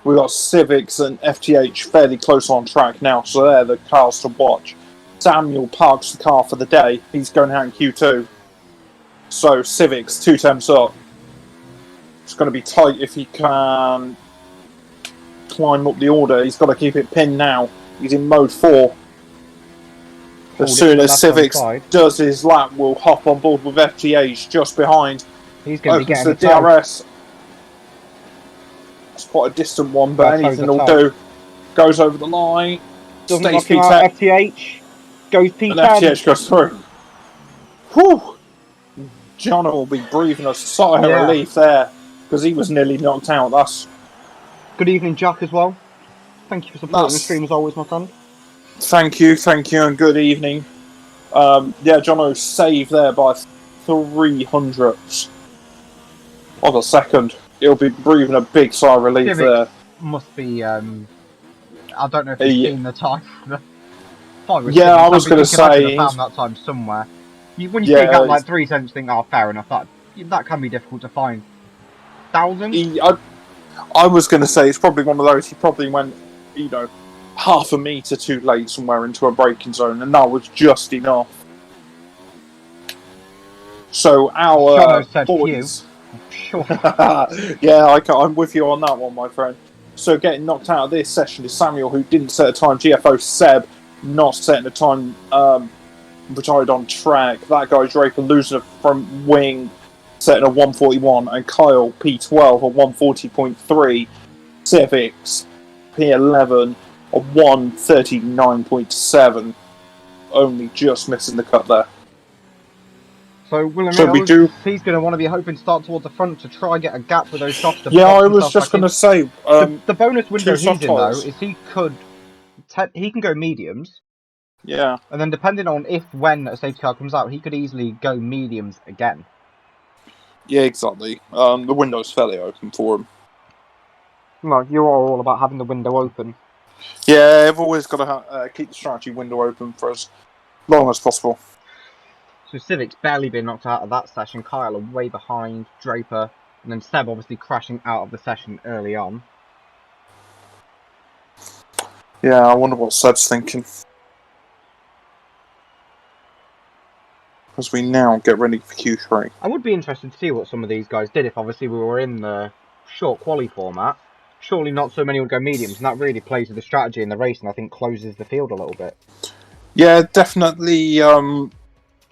We've got Civics and FTH fairly close on track now. So they're the cars to watch. Samuel parks the car for the day. He's going out in Q2. So Civics 2 temps up. It's going to be tight if he can climb up the order. He's got to keep it pinned now. He's in mode 4. As soon as Civics does his lap, we'll hop on board with FTH just behind. He's going to be getting the DRS. It's quite a distant one, but anything will do. Goes over the line. Doesn't knock him out. FTH goes P10. And FTH goes through. Whew! Jono will be breathing a sigh of relief there, because he was nearly knocked out. That's good evening, Jack, as well. Thank you for supporting the stream as always, my friend. Thank you, and good evening. Jono saved there by 300ths of a second. He'll be breathing a big sigh of relief there. Must be, I don't know if he's seen the time. I was going to say... found that time somewhere. When you see that like 3 cents, you think, oh, fair enough, that can be difficult to find. 1,000? I was going to say it's probably one of those. He probably went, half a metre too late somewhere into a braking zone, and that was just enough. So our boys... Sure. I'm with you on that one, my friend. So getting knocked out of this session is Samuel, who didn't set a time. GFO Seb not setting a time. retired on track. That guy Draper losing a front wing, setting a 141, and Kyle P12 a 140.3. Civics P11 a 139.7. Only just missing the cut there. So William he's going to want to be hoping to start towards the front to try and get a gap with those softer. Yeah, I was just going to say. The bonus window he's in though is he can go mediums. Yeah. And then depending on when a safety car comes out, he could easily go mediums again. Yeah, exactly. The window's fairly open for him. No, you are all about having the window open. Yeah, I've always got to keep the strategy window open for as long as possible. So Civic's barely been knocked out of that session. Kyle are way behind, Draper, and then Seb obviously crashing out of the session early on. Yeah, I wonder what Seb's thinking. As we now get ready for Q3. I would be interested to see what some of these guys did if obviously we were in the short quali format. Surely not so many would go mediums, and that really plays with the strategy in the race and I think closes the field a little bit. Yeah, definitely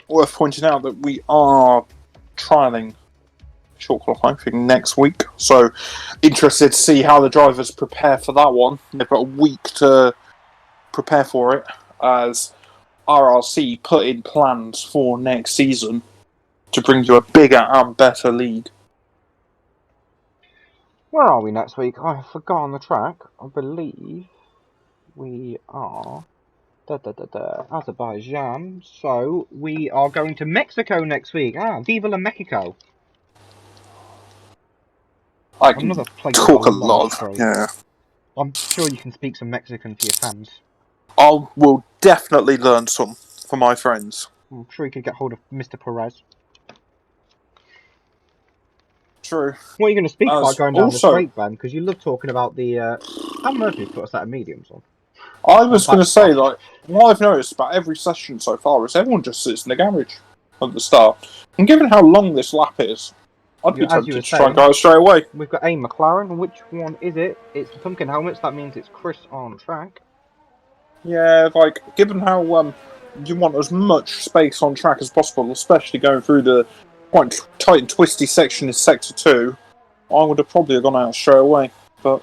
worth pointing out that we are trialling short qualifying next week. So interested to see how the drivers prepare for that one. They've got a week to prepare for it as RRC put in plans for next season to bring you a bigger and better league. Where are we next week? I forgot on the track. I believe we are Azerbaijan. So we are going to Mexico next week. Viva la Mexico! I can talk a lot of, yeah. I'm sure you can speak some Mexican for your fans. I will definitely learn some for my friends. I'm sure you could get hold of Mr. Perez. True. What are you going to speak about going down the straight, Ben? Because you love talking about the... Sam Murphy's put a set of mediums on. I was going to say, like, what I've noticed about every session so far is everyone just sits in the garage at the start. And given how long this lap is, I'd be tempted to try and go straight away. We've got a McLaren. Which one is it? It's the pumpkin helmets. That means it's Chris on track. Yeah, like, given how you want as much space on track as possible, especially going through the quite tight and twisty section in Sector 2, I would have probably gone out straight away. But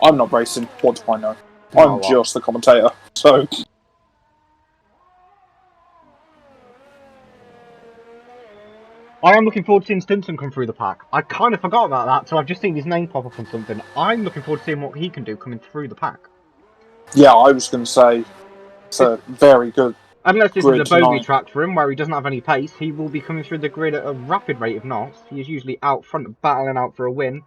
I'm not racing. What do I know? I'm just the commentator, so... I am looking forward to seeing Stinson come through the pack. I kind of forgot about that, so I've just seen his name pop up on something. I'm looking forward to seeing what he can do coming through the pack. Yeah, I was going to say, it's a very good Unless this is a bogey track for him, where he doesn't have any pace, he will be coming through the grid at a rapid rate of knots. He is usually out front, battling out for a win.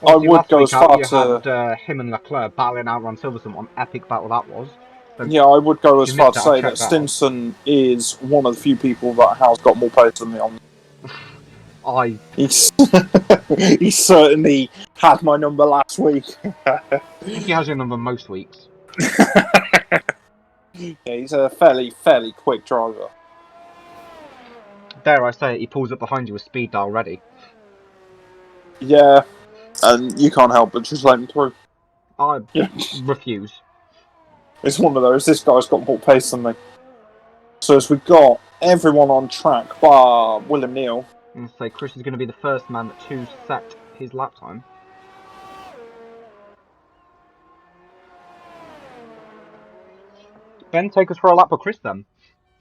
Obviously, I would go as far to... had him and Leclerc battling out Ron Silverstone. What an epic battle that was. So yeah, I would go as far to say that Stinson is one of the few people that has got more pace than me on. He certainly had my number last week. I think he has your number most weeks. Yeah, he's a fairly quick driver. Dare I say it, he pulls up behind you with speed dial ready. Yeah, and you can't help but just let him through. I refuse. It's one of those, this guy's got more pace than me. So as we've got everyone on track bar William Neal. I'm going to say Chris is going to be the first man to set his lap time. Ben, take us for a lap with Chris then.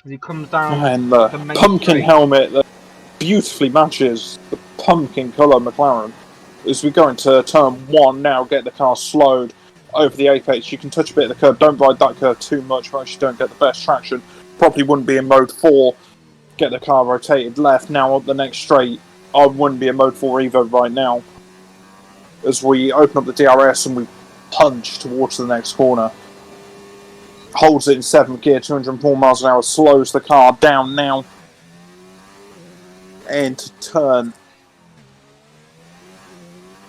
As he comes down and the main pumpkin straight. Helmet that beautifully matches the pumpkin colour McLaren. As we go into turn 1 now, get the car slowed over the apex. You can touch a bit of the curve. Don't ride that curve too much, or else you don't get the best traction. Probably wouldn't be in mode 4. Get the car rotated left. Now up the next straight. I wouldn't be in mode 4 either right now. As we open up the DRS and we punch towards the next corner. Holds it in 7th gear, 204 miles an hour, slows the car down now. Into turn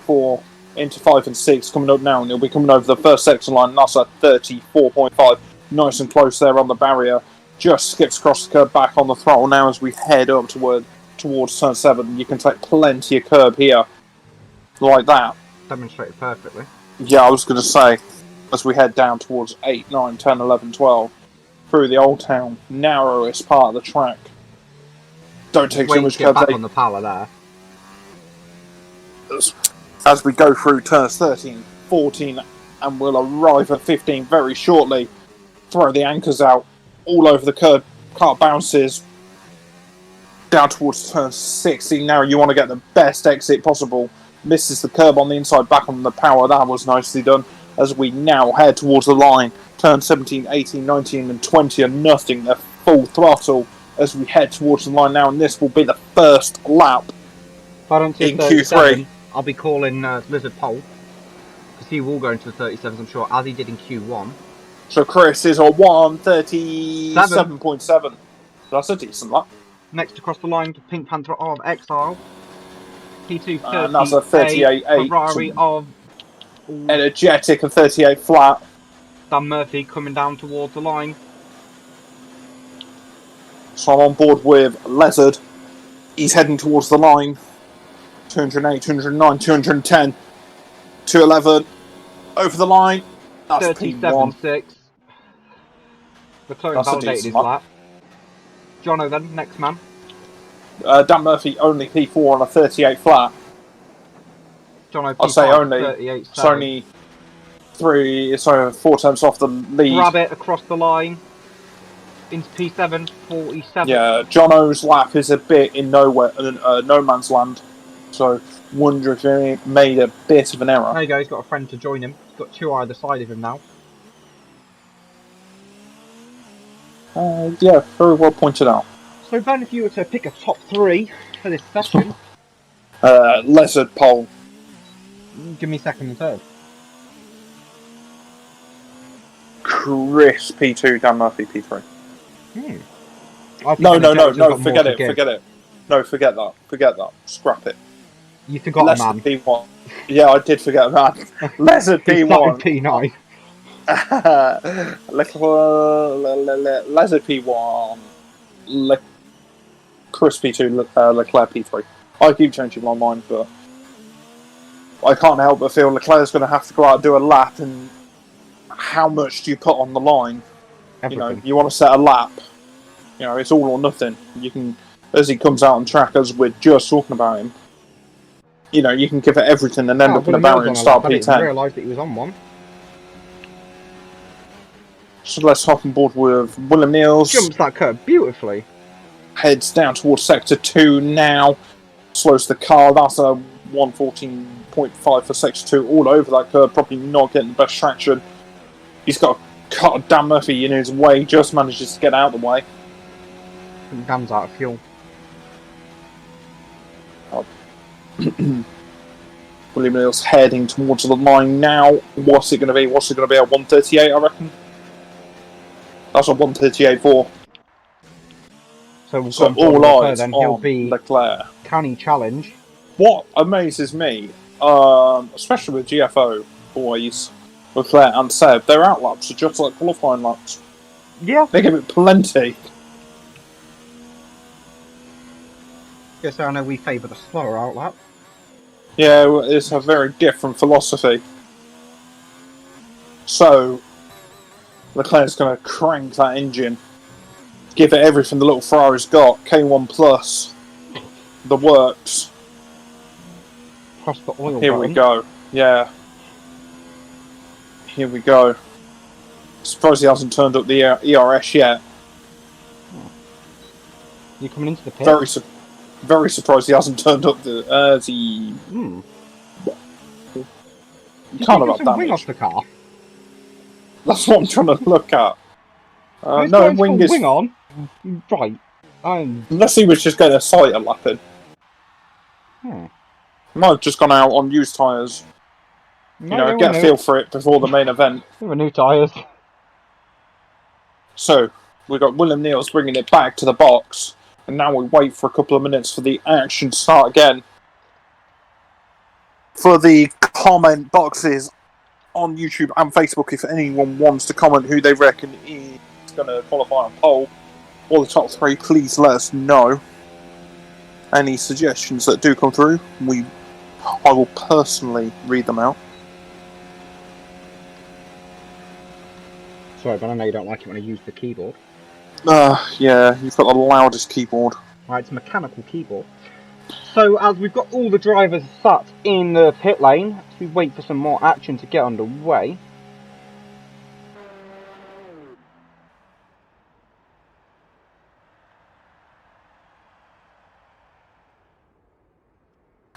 4, into 5 and 6, coming up now, and he'll be coming over the first section line, and that's at 34.5. Nice and close there on the barrier. Just skips across the curb, back on the throttle now as we head up towards turn 7. You can take plenty of curb here, like that. Demonstrated perfectly. Yeah, I was going to say, as we head down towards 8, 9, 10, 11, 12. through the old town, narrowest part of the track. Don't take too much care back on the power there. As we go through turns 13, 14, and we'll arrive at 15 very shortly. Throw the anchors out all over the curb. Car bounces down towards turn 16. Now you want to get the best exit possible. Misses the curb on the inside, back on the power. That was nicely done. As we now head towards the line. Turn 17, 18, 19 and 20 are nothing. They're full throttle as we head towards the line now. And this will be the first lap in Q3. I'll be calling Lizard Pole. Because he will go into the 37s, I'm sure, as he did in Q1. So Chris is on 1:37.7. That's a decent lap. Next across the line to Pink Panther of Exile. P2 38. And that's a 38.8. Ferrari of Energetic and 38 flat. Dan Murphy coming down towards the line. So I'm on board with Lizard. He's heading towards the line. 208, 209, 210, 211. Over the line. That's P1. McLaren validated his lap. Jono then, next man. Dan Murphy only P4 on a 38 flat. Jono P5, I'll say only. 38, it's only 4 times off the lead. Rabbit across the line. Into P7, 47. Yeah, Jono's lap is a bit in nowhere, no man's land. So, wonder if he made a bit of an error. There you go, he's got a friend to join him. He's got two either side of him now. Yeah, very well pointed out. So Ben, if you were to pick a top 3 for this session... Lizard Pole. Give me second and third. Chris P2, Dan Murphy P3. No, forget it. No, forget that. Scrap it. You forgot Lizard a man. P1. Yeah, I did forget a man. Lizard P1. P9. Lizard P1. Chris P2, Leclerc P3. I keep changing my mind, but I can't help but feel Leclerc's going to have to go out and do a lap, and how much do you put on the line? Everything. You know, you want to set a lap. You know, it's all or nothing. You can, as he comes out on track, as we're just talking about him, you know, you can give it everything and end up in a barrier and start P10. I didn't realise that he was on one. So let's hop on board with William Neals. Jumps that curve beautifully. Heads down towards sector 2 now. Slows the car. That's a 114.5 for sector 2 all over that curve. Probably not getting the best traction. He's got a cut Dan Murphy in his way. Just manages to get out of the way. And Dan's out of fuel. William Neal's heading towards the line now. What's it going to be? What's it going to be? A 138, I reckon. That's a 138.4. So all eyes then on he'll be Leclerc. Can he challenge? What amazes me, especially with GFO boys, Leclerc and Seb, their outlaps are just like qualifying laps. Yeah. They give it plenty. Yes, I know we favour the slower outlap. Yeah, it's a very different philosophy. So, Leclerc's going to crank that engine. Give it everything the little Ferrari's got. K1 Plus. The works. Press the oil Here button. we go. Yeah. Here we go. Surprised he hasn't turned up the ERS yet. You coming into the pit? Very surprised he hasn't turned up the... You can't have that wing off the car. That's what I'm trying to look at. No, wing is... Wing on? Right. Unless he was just getting a sighter lapping. Might have just gone out on used tyres. No, get a feel for it before the main event. They were new tyres. So, we've got William Neals bringing it back to the box. And now we wait for a couple of minutes for the action to start again. For the comment boxes on YouTube and Facebook, if anyone wants to comment who they reckon is going to qualify on pole, or the top 3, please let us know. Any suggestions that do come through, I will personally read them out. Sorry, but I know you don't like it when I use the keyboard. Yeah, you've got the loudest keyboard. Right, it's a mechanical keyboard. So, as we've got all the drivers sat in the pit lane, we wait for some more action to get underway.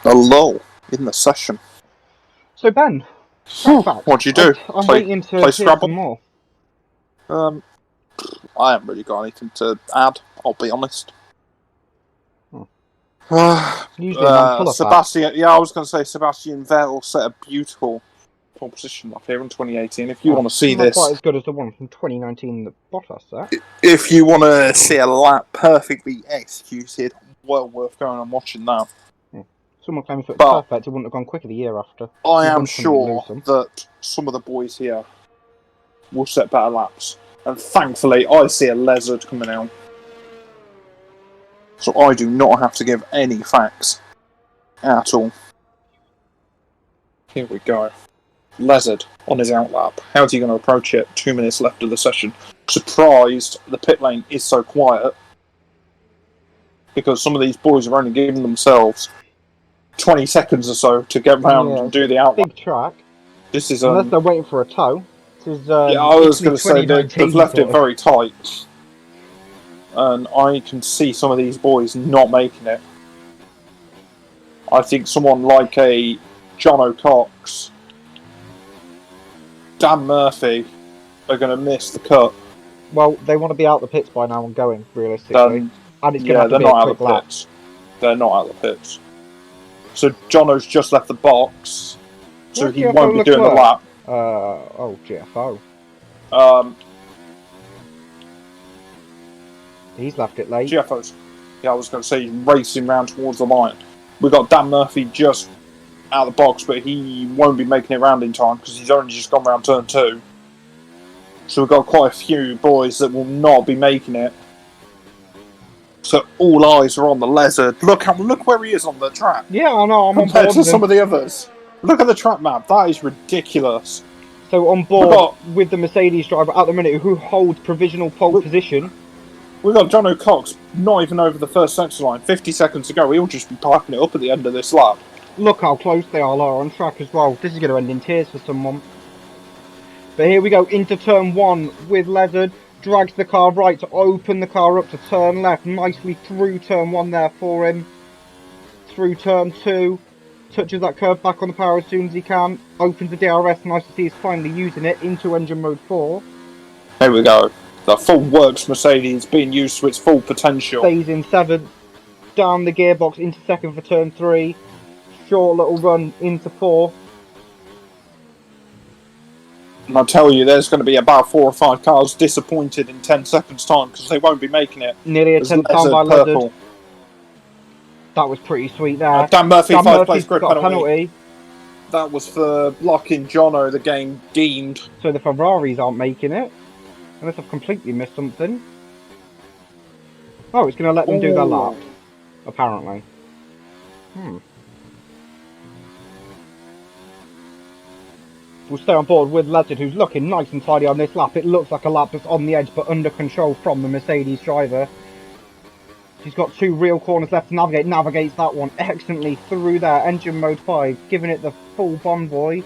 A lull in the session. So, Ben, what'd you do? I'm waiting to hear some more. I haven't really got anything to add, I'll be honest. Sebastian, yeah, I was going to say Sebastian Vettel set a beautiful pole position up here in 2018. If you want to see this, not quite as good as the one from 2019 that Bottas set. If you want to see a lap perfectly executed, well worth going and watching that. Yeah. Someone claims that it's perfect. It wouldn't have gone quicker the year after. I am sure that some of the boys here will set better laps, and thankfully, I see a lizard coming out. So I do not have to give any facts at all. Here we go. Lizard on his outlap. How's he going to approach it? 2 minutes left of the session. Surprised the pit lane is so quiet. Because some of these boys are only giving themselves 20 seconds or so to get round and do the outlap. Big track. This is unless they're waiting for a tow. This is, yeah, I was going to say they've left it very tight. And I can see some of these boys not making it. I think someone like a John O'Cox, Dan Murphy are going to miss the cut. Well, they want to be out the pits by now and going, realistically. And it's going to have to be a quick lap. They're not out the pits. So Jono's just left the box, so he won't be doing the lap. GFO. He's left it late. GFO's. Yeah, I was going to say he's racing round towards the line. We've got Dan Murphy just out of the box, but he won't be making it round in time because he's only just gone round turn 2. So we've got quite a few boys that will not be making it. So all eyes are on the lizard. Look where he is on the track. Yeah, I know. I'm compared to some of the others. Look at the track map. That is ridiculous. So on board with the Mercedes driver at the minute who holds provisional pole position. We've got John O'Cox not even over the first sector line. 50 seconds to go. He'll just be parking it up at the end of this lap. Look how close they are on track as well. This is going to end in tears for someone. But here we go into turn 1 with Lizard. Drags the car right to open the car up to turn left. Nicely through turn 1 there for him. Through turn 2. Touches that curve back on the power as soon as he can. Opens the DRS. Nice to see he's finally using it into engine mode 4. There we go. The full works Mercedes being used to its full potential. Stays in 7th. Down the gearbox into 2nd for turn 3. Short little run into 4. And I tell you, there's going to be about 4 or 5 cars disappointed in 10 seconds time because they won't be making it. Nearly a 10th down by Lizard. That was pretty sweet there. Dan Murphy, 5th place grid penalty. That was for locking Jono, the game deemed. So the Ferraris aren't making it. Unless I've completely missed something. Oh, it's going to let them do their lap. Apparently. We'll stay on board with Lizard, who's looking nice and tidy on this lap. It looks like a lap that's on the edge, but under control from the Mercedes driver. He's got 2 real corners left to navigate. Navigates that one excellently through there. Engine mode 5, giving it the full bonvoy.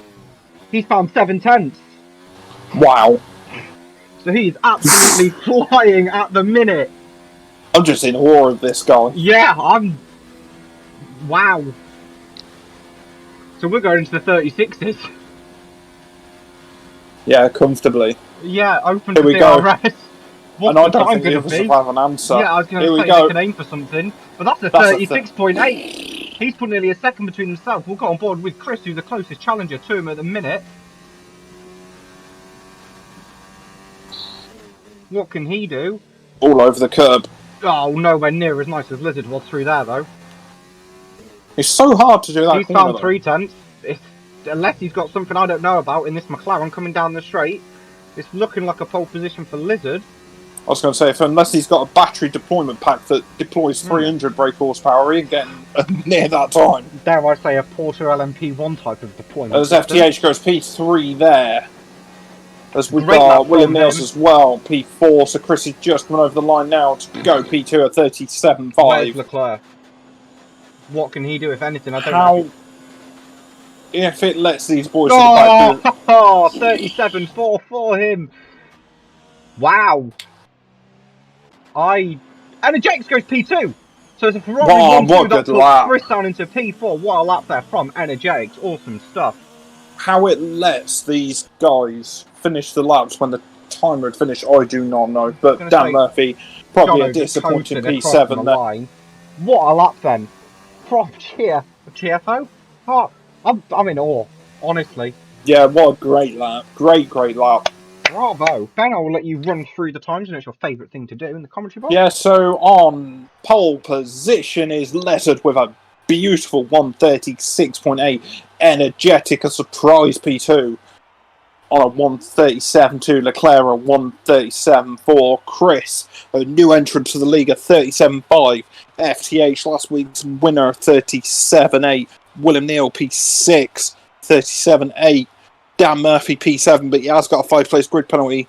He's found 7/10. Wow. So he's absolutely flying at the minute. I'm just in awe of this guy. Yeah, wow. So we're going into the 36s. Yeah, comfortably. Yeah, open to DRS. And I don't think the others have an answer. Yeah, I was going to say they can aim for something. But that's a 36.8. He's put nearly a second between himself. We'll go on board with Chris, who's the closest challenger to him at the minute. What can he do? All over the curb. Oh, nowhere near as nice as Lizard was through there, though. It's so hard to do that. He's found 3/10. Unless he's got something I don't know about in this McLaren coming down the straight. It's looking like a pole position for Lizard. I was going to say, unless he's got a battery deployment pack that deploys 300 brake horsepower, he ain't getting near that time. Dare I say a Porter LMP1 type of deployment. As FTH goes P3 there. As we've Great got lap William from Mills him. as well, P4. So Chris is just coming over the line now to go P2 at 37.5. Where's Leclerc? What can he do, if anything? I don't know. How, if it lets these boys at the back do... Oh, 37.4 for him. Wow. And Ejects goes P2. So it's a Ferrari 1-2 that took Chris down into P4. What a lap there from Energetics. Awesome stuff. How it lets these guys finish the laps when the timer had finished, I do not know. But Dan Murphy, probably a disappointing P7 there. Line. What a lap then from GFO. Oh, I'm in awe, honestly. Yeah, what a great lap. Great lap. Bravo. Ben, I will let you run through the times, and it's your favourite thing to do in the commentary box. Yeah, so on pole position is lettered with a beautiful 136.8. Energetic, a surprise P2 on a 137.2. Leclerc a 137.4. Chris, a new entrant to the league, at 37.5. FTH, last week's winner, 37.8. William Neal, P6, 37.8. Dan Murphy, P7, but he has got a 5-place grid penalty.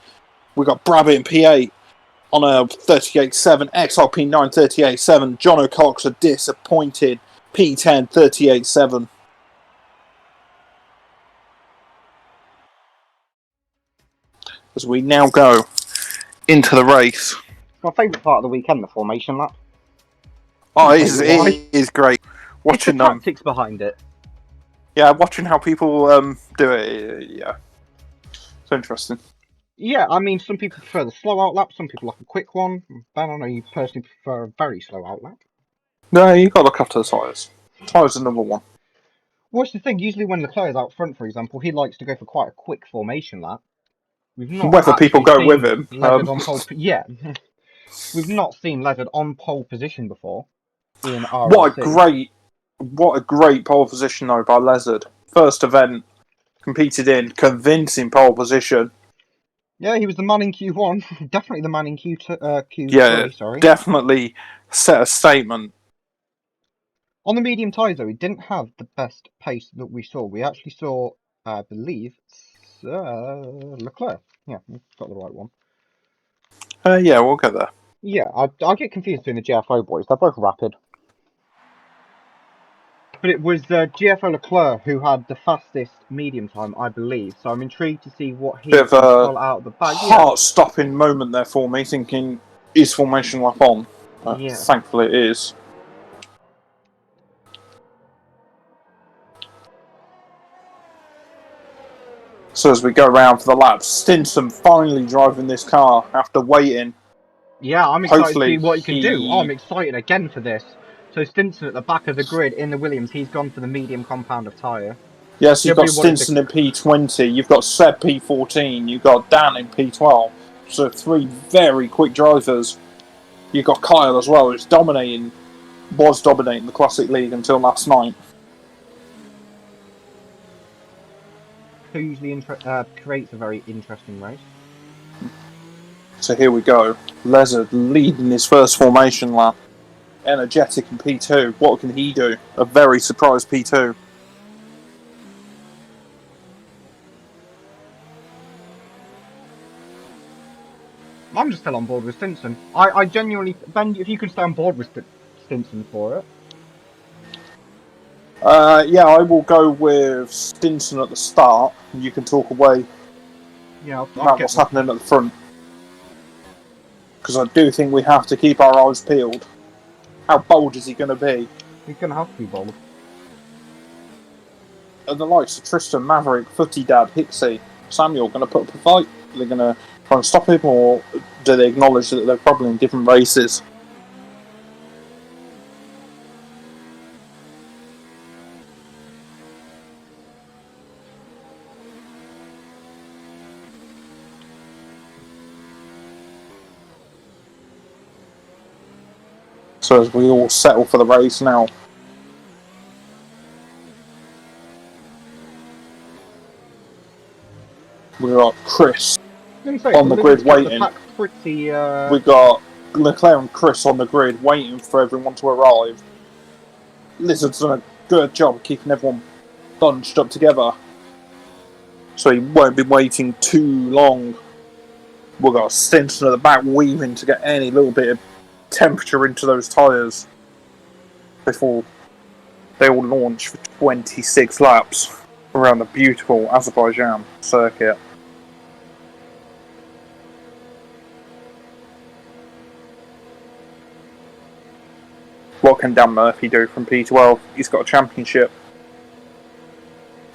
We've got Brabham in P8 on a 38.7. XRP 9, 38.7. John O'Cox, a disappointed P10, 38.7. As we now go into the race. My favourite part of the weekend, the formation lap. Oh, it is great. Watching the tactics behind it. Yeah, watching how people do it, yeah. It's interesting. Yeah, I mean, some people prefer the slow out lap, some people like a quick one. Ben, I know you personally prefer a very slow out lap. No, you've got to look after the tyres. Tyres are number one. What's the thing? Usually when Leclerc is out front, for example, he likes to go for quite a quick formation lap. We've not Whether people go with him. On pole, yeah. We've not seen Leonard on pole position before in RRC. What a great pole position though by Lezard. First event competed in, convincing pole position. Yeah, he was the man in Q1. Definitely the man in Q3. Yeah, sorry. Definitely set a statement. On the medium tyres though, he didn't have the best pace that we saw. We actually saw, I believe, Leclerc. Yeah, we've got the right one. Yeah, we'll get there. Yeah, I get confused between the GFO boys. They're both rapid. But it was GFO Leclerc who had the fastest medium time, I believe. So I'm intrigued to see what he can pull out of the bag. Heart-stopping moment there for me, thinking, is formation lap on? Yeah. Thankfully it is. So as we go around for the laps, Stinson finally driving this car after waiting. Yeah, I'm excited to see what he can do. Oh, I'm excited again for this. So Stinson at the back of the grid in the Williams, he's gone for the medium compound of tyre. Yes, you've got Stinson in P20, you've got Seb P14, you've got Dan in P12. So 3 very quick drivers. You've got Kyle as well, who's was dominating the Classic League until last night. Who usually creates a very interesting race. So here we go. Lezard leading his first formation lap. Energetic in P2. What can he do? A very surprised P2. I'm just still on board with Stinson. I genuinely... Ben, if you could stay on board with Stinson for it. Yeah, I will go with Stinson at the start. And you can talk away about what's happening at the front. Because I do think we have to keep our eyes peeled. How bold is he going to be? He's going to have to be bold. And the likes of Tristan, Maverick, Footy Dad, Hixie, Samuel going to put up a fight? Are they going to try and stop him, or do they acknowledge that they're probably in different races? So as we all settle for the race now. We've got Chris on the grid waiting. We've got Leclerc and Chris on the grid waiting for everyone to arrive. Lizard's done a good job of keeping everyone bunched up together. so he won't be waiting too long. We've got Stinson at the back weaving to get any little bit of temperature into those tyres before they all launch for 26 laps around the beautiful Azerbaijan circuit. What can Dan Murphy do from P12? He's got a championship.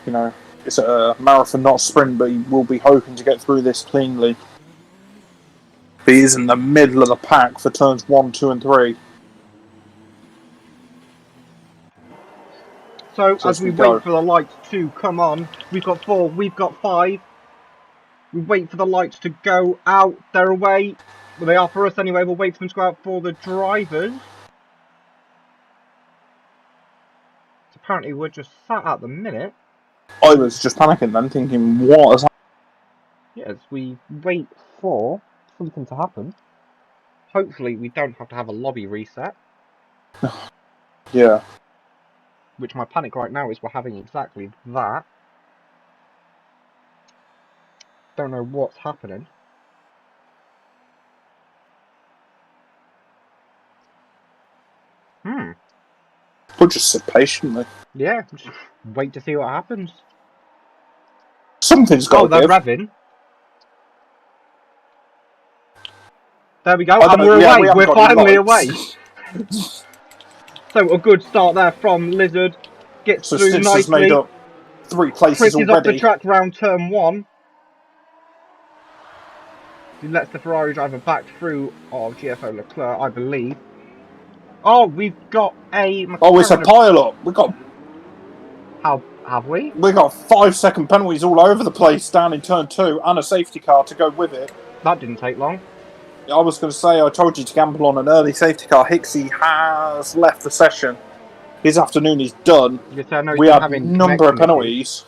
You know, it's a marathon, not a sprint, but he will be hoping to get through this cleanly. But he's in the middle of the pack for turns 1, 2 and 3. So as we wait for the lights to come on, we've got 4, we've got 5. We wait for the lights to go out. They're away. Well, they are for us anyway. We'll wait for them to go out for the drivers. So apparently we're just sat at the minute. I was just panicking then, thinking, what has happened? Yes, we wait for something to happen. Hopefully we don't have to have a lobby reset. Yeah. Which my panic right now is we're having exactly that. Don't know what's happening. We'll just sit patiently. Yeah, just wait to see what happens. Something's got to they're give. revving. There we go, and we're away. We're finally away. So a good start there from Lizard. Gets through nicely. Made up 3 places already. Off the track round turn 1. He lets the Ferrari driver back through of GFO Leclerc, I believe. Oh, we've got a McLaren. Oh, it's a pile-up. We got. How have we? We got 5-second penalties all over the place down in turn 2, and a safety car to go with it. That didn't take long. I was going to say, I told you to gamble on an early safety car. Hicksy has left the session. His afternoon is done. We had a number of penalties.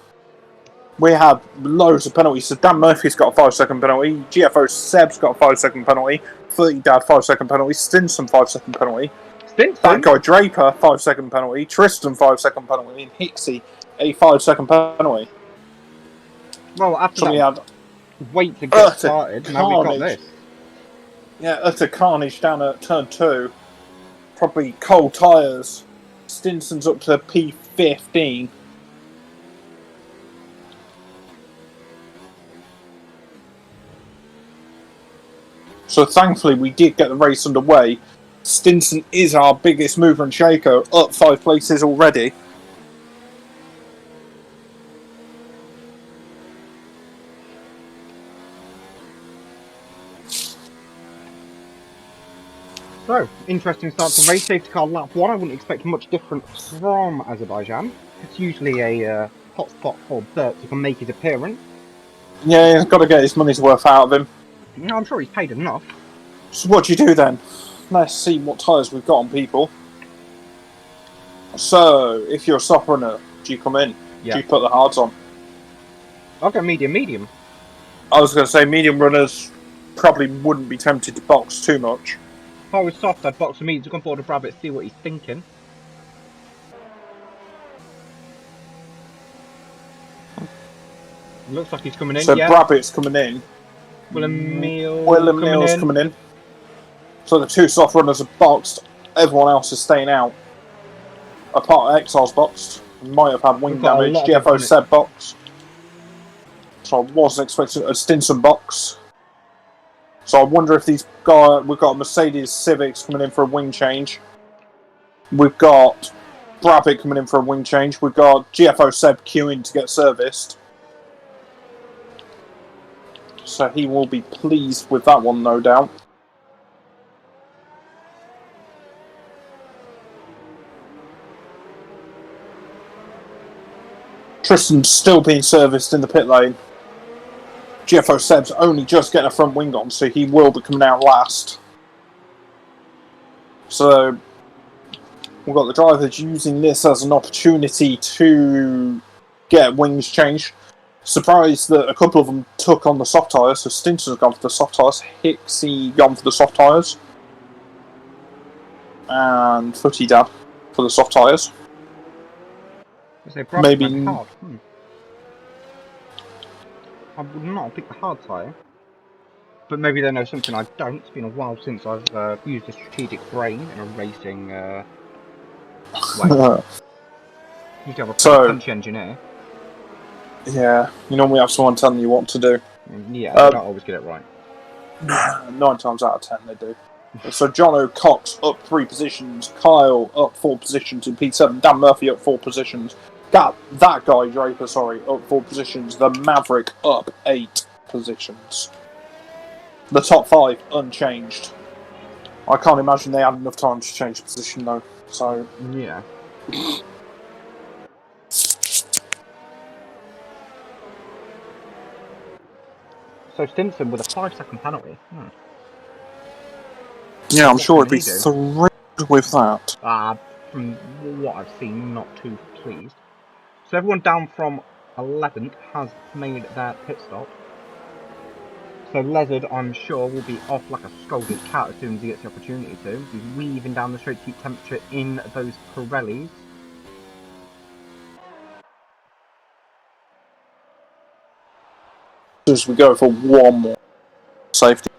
We had loads of penalties. So Dan Murphy's got a 5-second penalty. GFO Seb's got a 5-second penalty. 30 Dad 5-second penalty. Stinson 5-second penalty. That guy Draper 5-second penalty. Tristan 5-second penalty. And Hicksy a 5-second penalty. Well, after that, wait to get started. Now we've got this. Yeah, utter carnage down at turn 2. Probably cold tyres. Stinson's up to P15. So thankfully we did get the race underway. Stinson is our biggest mover and shaker, up 5 places already. So, interesting start to race. Safety car lap 1. I wouldn't expect much different from Azerbaijan. It's usually a hot spot for Bert to make his appearance. Yeah, he's got to get his money's worth out of him. No, I'm sure he's paid enough. So what do you do then? Let's see what tyres we've got on people. So, if you're a soft runner, do you come in? Yeah. Do you put the hards on? I'll go medium. I was going to say medium runners probably wouldn't be tempted to box too much. If I was soft, I'd box a medium to come forward to Rabbit, see what he's thinking. Looks like he's coming in. So Brabbitt's coming in. Willem Neal's coming in. So the 2 soft runners are boxed. Everyone else is staying out. Apart Exile's boxed. Might have had wing damage. GFO Seb box. So I wasn't expecting a Stinson box. So I wonder if these guys... We've got a Mercedes Civics coming in for a wing change. We've got Brabbitt coming in for a wing change. We've got GFO Seb queuing to get serviced. So he will be pleased with that one, no doubt. Tristan's still being serviced in the pit lane. GFO Seb's only just getting a front wing on, so he will be coming out last. So we've got the drivers using this as an opportunity to get wings changed. Surprised that a couple of them took on the soft tyres, so Stinson's gone for the soft tyres, Hicksy gone for the soft tyres, and Footy Dad for the soft tyres. I would not pick the hard tyre. But maybe they know something I don't. It's been a while since I've used a strategic brain in a racing way. You have a pretty punchy engineer. Yeah, you normally have someone telling you what to do. Yeah, they don't always get it right. 9 times out of 10 they do. So Jono Cox up 3 positions, Kyle up 4 positions in P7, Dan Murphy up 4 positions, that guy Draper, up 4 positions, the Maverick up 8 positions. The top 5 unchanged. I can't imagine they had enough time to change position though. So yeah. So Stinson with a 5-second penalty. Yeah, I'm sure he'd be thrilled with that. From what I've seen, not too pleased. So everyone down from 11th has made their pit stop. So Lizard, I'm sure, will be off like a scolded cat as soon as he gets the opportunity to. He's weaving down the straight to keep temperature in those Pirellis. As we go for one more safety.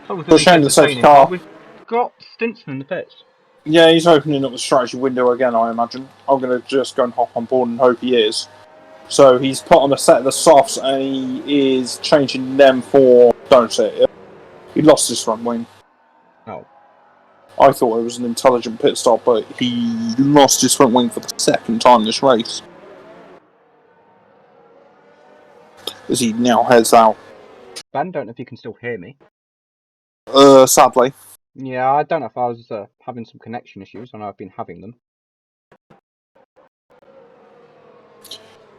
So shame the safety car. We've got Stinson in the pits. Yeah, he's opening up the strategy window again, I imagine. I'm going to just go and hop on board and hope he is. So he's put on a set of the softs and he is changing them for... Don't say it. He lost his front wing. Oh. I thought it was an intelligent pit stop, but he lost his front wing for the second time this race. As he now heads out. Ben, don't know if you can still hear me. Sadly. Yeah, I don't know if I was having some connection issues. I know I've been having them.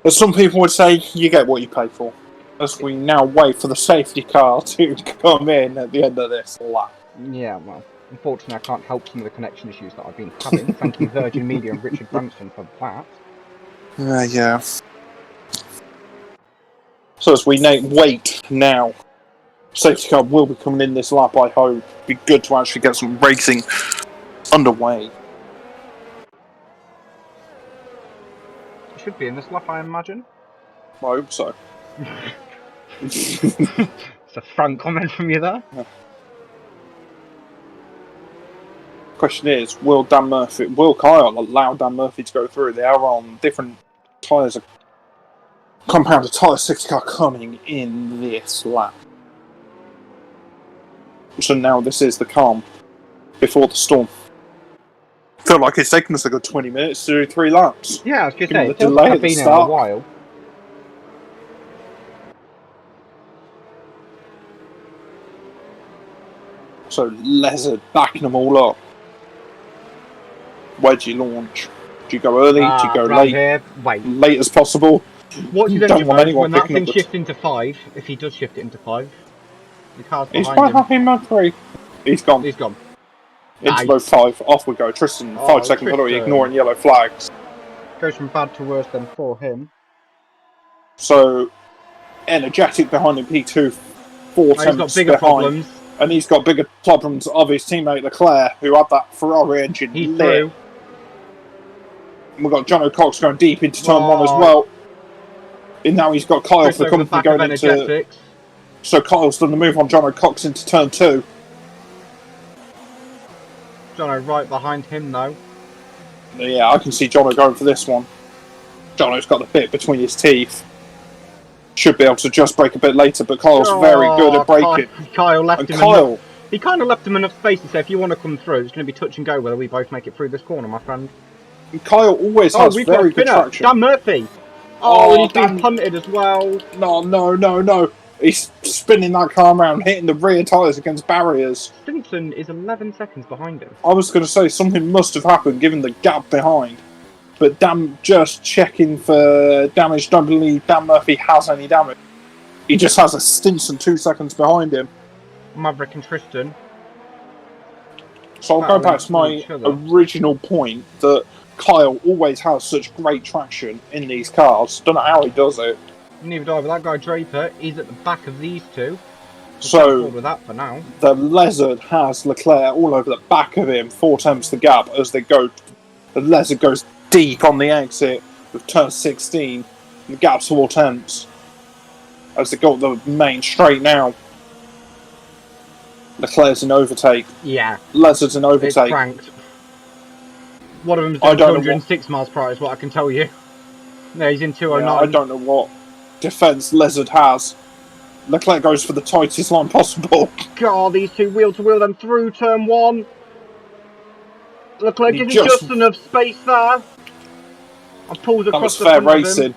As some people would say, you get what you pay for. As we now wait for the safety car to come in at the end of this lap. Yeah, well, unfortunately I can't help some of the connection issues that I've been having. Thank you Virgin Media and Richard Branson for that. Yeah. So as we wait now, safety car will be coming in this lap, I hope. It'd be good to actually get some racing underway. It should be in this lap, I imagine. I hope so. It's a frank comment from you there. Yeah. Question is, will Kyle allow Dan Murphy to go through? They are on different tyres, compounded tyre safety car coming in this lap. So now this is the calm before the storm. I feel like it's taken us a good 20 minutes to do 3 laps. Yeah, I was going to say, the delay at the start. A while. So Lizard backing them all up. Where do you launch? Do you go early? Do you go late? Here. Wait. Late as possible. What do you don't want anyone when that thing shifts into 5, if he does shift it into 5, the car's behind him. He's quite happy in mode 3. He's gone. He's gone. Into mode 5. Off we go. Tristan, 5-second penalty, ignoring yellow flags. Goes from bad to worse then for him. So, energetic behind him, P2. 4 tenths he's got bigger behind. Problems. And he's got bigger problems of his teammate Leclerc, who had that Ferrari engine lit. And we've got Jono Cox going deep into turn 1 as well. And now he's got Kyle for the company going into... So Kyle's done the move on Jono Cox into turn 2. Jono right behind him though. Yeah, I can see Jono going for this one. Jono's got the bit between his teeth. Should be able to just brake a bit later, but Kyle's very good at braking. Kyle left him. He kind of left him enough space to say, if you want to come through, it's going to be touch and go whether we both make it through this corner, my friend. And Kyle always has very good traction. Dan Murphy! Oh, he's been punted as well. No. He's spinning that car around, hitting the rear tyres against barriers. Stinson is 11 seconds behind him. I was going to say, something must have happened given the gap behind. But just checking for damage. Don't believe Dan Murphy has any damage. He just has a Stinson 2 seconds behind him. Maverick and Tristan. So I'll go back to my original point that Kyle always has such great traction in these cars. Don't know how he does it. Neither do I, but that guy Draper is at the back of these two. So with that for now. The Lizard has Leclerc all over the back of him, 4 times the gap as they go. The Lizard goes deep on the exit with turn 16. The gap's 4 tenths as they go up the main straight now. Leclerc's in overtake. Yeah. Lizard's in overtake. It's cranked. One of them's doing 206 miles per hour is what I can tell you. No, he's in 209. Yeah, I don't know what defence Lizard has. Leclerc goes for the tightest line possible. God, these two wheel to wheel them through turn 1. Leclerc gives just enough space there. I pulled across the front fair racing.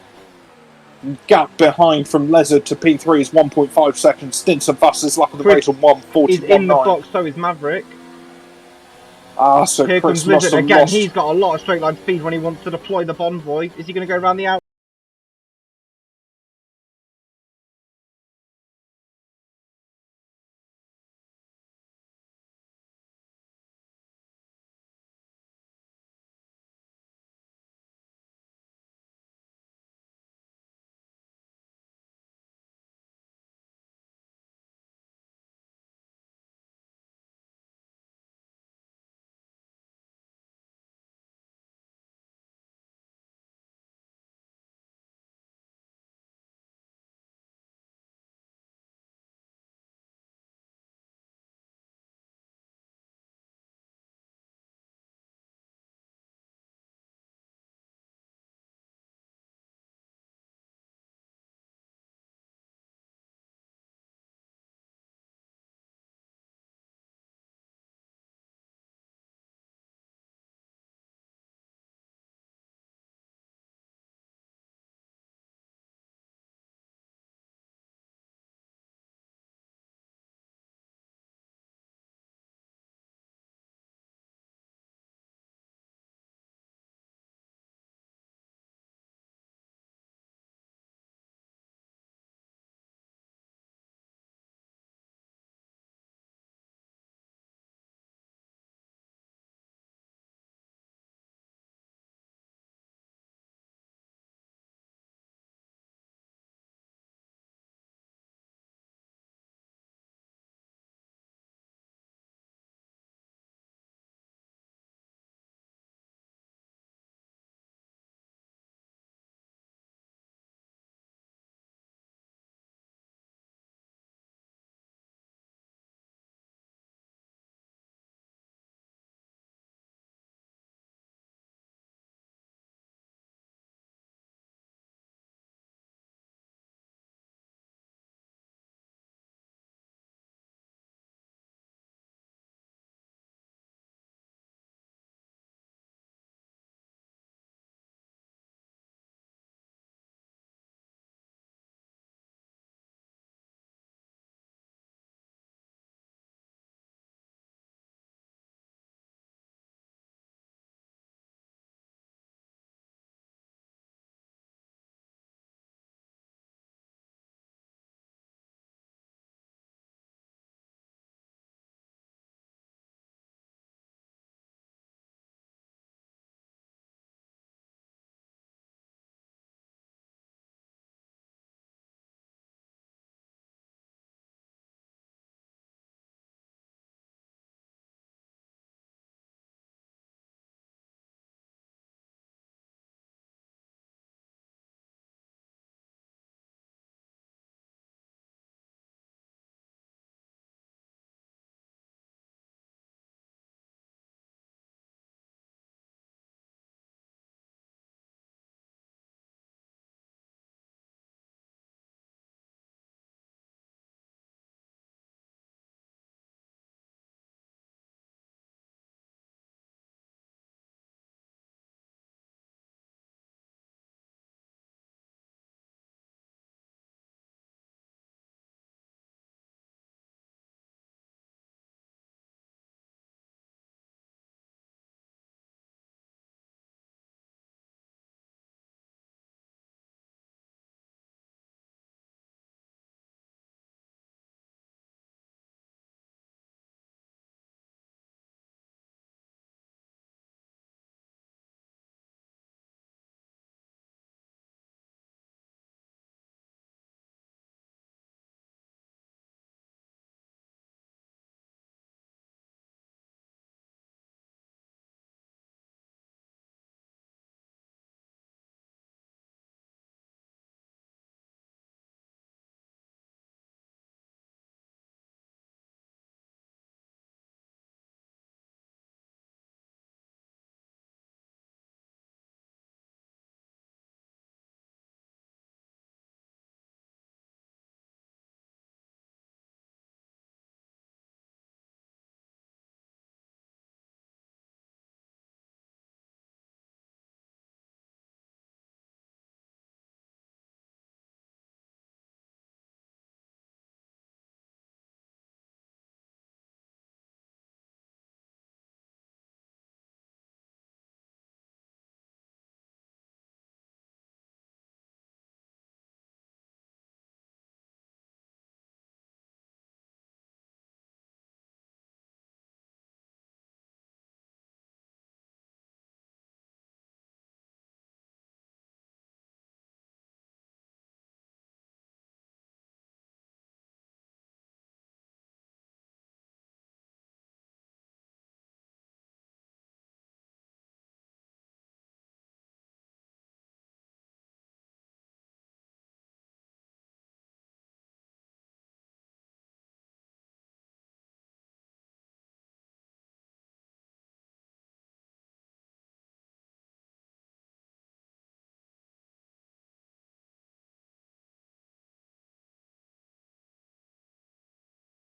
Gap behind from Lizard to P3 is 1.5 seconds. Stinson fastest lap of the race on 1:41.9. He's in the box, so is Maverick. So here Chris comes Lizard must have again. lost. He's got a lot of straight line speed when he wants to deploy the Bonvoy. Is he going to go around the out?